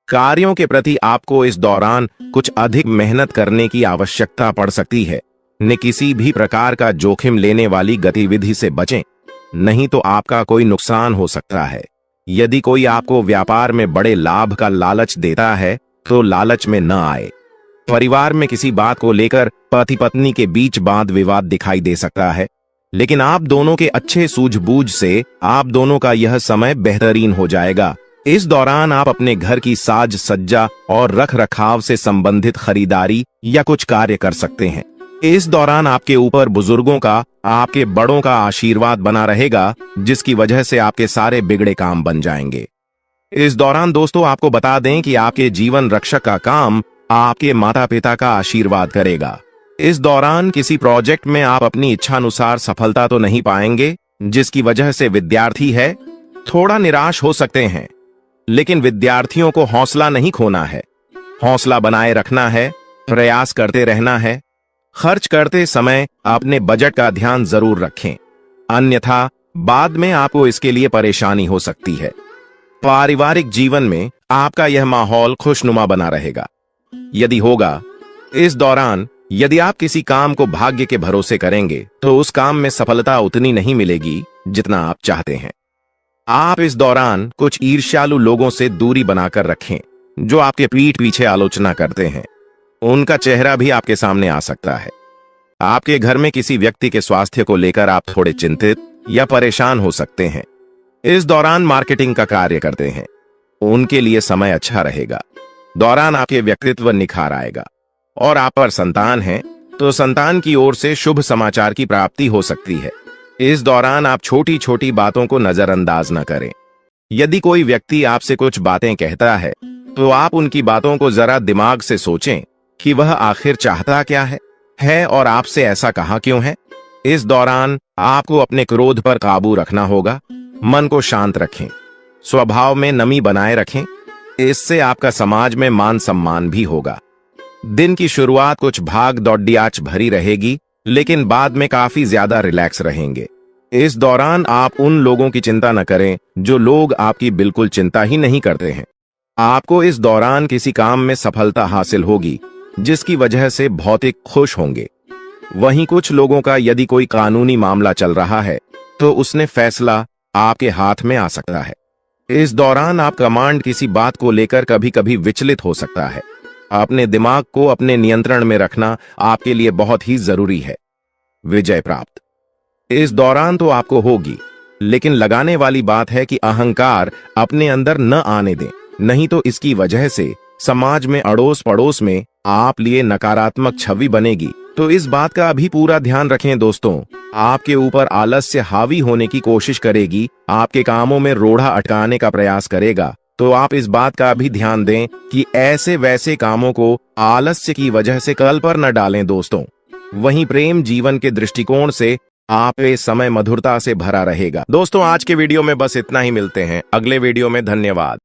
[SPEAKER 1] कार्यों के प्रति आपको इस दौरान कुछ अधिक मेहनत करने की आवश्यकता पड़ सकती है। न किसी भी प्रकार का जोखिम लेने वाली गतिविधि से बचें, नहीं तो आपका कोई नुकसान हो सकता है। यदि कोई आपको व्यापार में बड़े लाभ का लालच देता है तो लालच में न आए। परिवार में किसी बात को लेकर पति पत्नी के बीच वाद विवाद दिखाई दे सकता है, लेकिन आप दोनों के अच्छे सूझबूझ से आप दोनों का यह समय बेहतरीन हो जाएगा। इस दौरान आप अपने घर की साज सज्जा और रख रखाव से संबंधित खरीदारी या कुछ कार्य कर सकते हैं। इस दौरान आपके ऊपर बुजुर्गों का, आपके बड़ों का आशीर्वाद बना रहेगा, जिसकी वजह से आपके सारे बिगड़े काम बन जाएंगे। इस दौरान दोस्तों आपको बता दें कि आपके जीवन रक्षक का काम आपके माता पिता का आशीर्वाद करेगा। इस दौरान किसी प्रोजेक्ट में आप अपनी इच्छानुसार सफलता तो नहीं पाएंगे, जिसकी वजह से विद्यार्थी है थोड़ा निराश हो सकते हैं, लेकिन विद्यार्थियों को हौसला नहीं खोना है, हौसला बनाए रखना है, प्रयास करते रहना है। खर्च करते समय अपने बजट का ध्यान जरूर रखें, अन्यथा बाद में आपको इसके लिए परेशानी हो सकती है। पारिवारिक जीवन में आपका यह माहौल खुशनुमा बना रहेगा। यदि होगा, इस दौरान यदि आप किसी काम को भाग्य के भरोसे करेंगे तो उस काम में सफलता उतनी नहीं मिलेगी जितना आप चाहते हैं। आप इस दौरान कुछ ईर्ष्यालु लोगों से दूरी बनाकर रखें, जो आपके पीठ पीछे आलोचना करते हैं। उनका चेहरा भी आपके सामने आ सकता है। आपके घर में किसी व्यक्ति के स्वास्थ्य को लेकर आप थोड़े चिंतित या परेशान हो सकते हैं। इस दौरान मार्केटिंग का कार्य करते हैं, उनके लिए समय अच्छा रहेगा। दौरान आपके व्यक्तित्व निखार आएगा। और आप पर संतान है तो संतान की ओर से शुभ समाचार की प्राप्ति हो सकती है। इस दौरान आप छोटी छोटी बातों को नजरअंदाज न करें। यदि कोई व्यक्ति आपसे कुछ बातें कहता है तो आप उनकी बातों को जरा दिमाग से सोचें कि वह आखिर चाहता क्या है और आपसे ऐसा कहा क्यों है। इस दौरान आपको अपने क्रोध पर काबू रखना होगा, मन को शांत रखें, स्वभाव में नमी बनाए रखें, इससे आपका समाज में मान सम्मान भी होगा। दिन की शुरुआत कुछ भाग दौड़ियाच भरी रहेगी, लेकिन बाद में काफी ज्यादा रिलैक्स रहेंगे। इस दौरान आप उन लोगों की चिंता न करें जो लोग आपकी बिल्कुल चिंता ही नहीं करते हैं। आपको इस दौरान किसी काम में सफलता हासिल होगी, जिसकी वजह से भौतिक खुश होंगे। वहीं कुछ लोगों का यदि कोई कानूनी मामला चल रहा है तो उसने फैसला आपके हाथ में आ सकता है। इस दौरान आप कमांड किसी बात को लेकर कभी कभी विचलित हो सकता है। अपने दिमाग को अपने नियंत्रण में रखना आपके लिए बहुत ही जरूरी है। विजय प्राप्त इस दौरान तो आपको होगी, लेकिन लगाने वाली बात है कि अहंकार अपने अंदर न आने दें, नहीं तो इसकी वजह से समाज में अड़ोस पड़ोस में आप लिए नकारात्मक छवि बनेगी। तो इस बात का अभी पूरा ध्यान रखें दोस्तों। आपके ऊपर आलस्य हावी होने की कोशिश करेगी, आपके कामों में रोड़ा अटकाने का प्रयास करेगा। तो आप इस बात का भी ध्यान दें कि ऐसे वैसे कामों को आलस्य की वजह से कल पर न डालें दोस्तों। वहीं प्रेम जीवन के दृष्टिकोण से आप ये समय मधुरता से भरा रहेगा। दोस्तों आज के वीडियो में बस इतना ही, मिलते हैं अगले वीडियो में। धन्यवाद।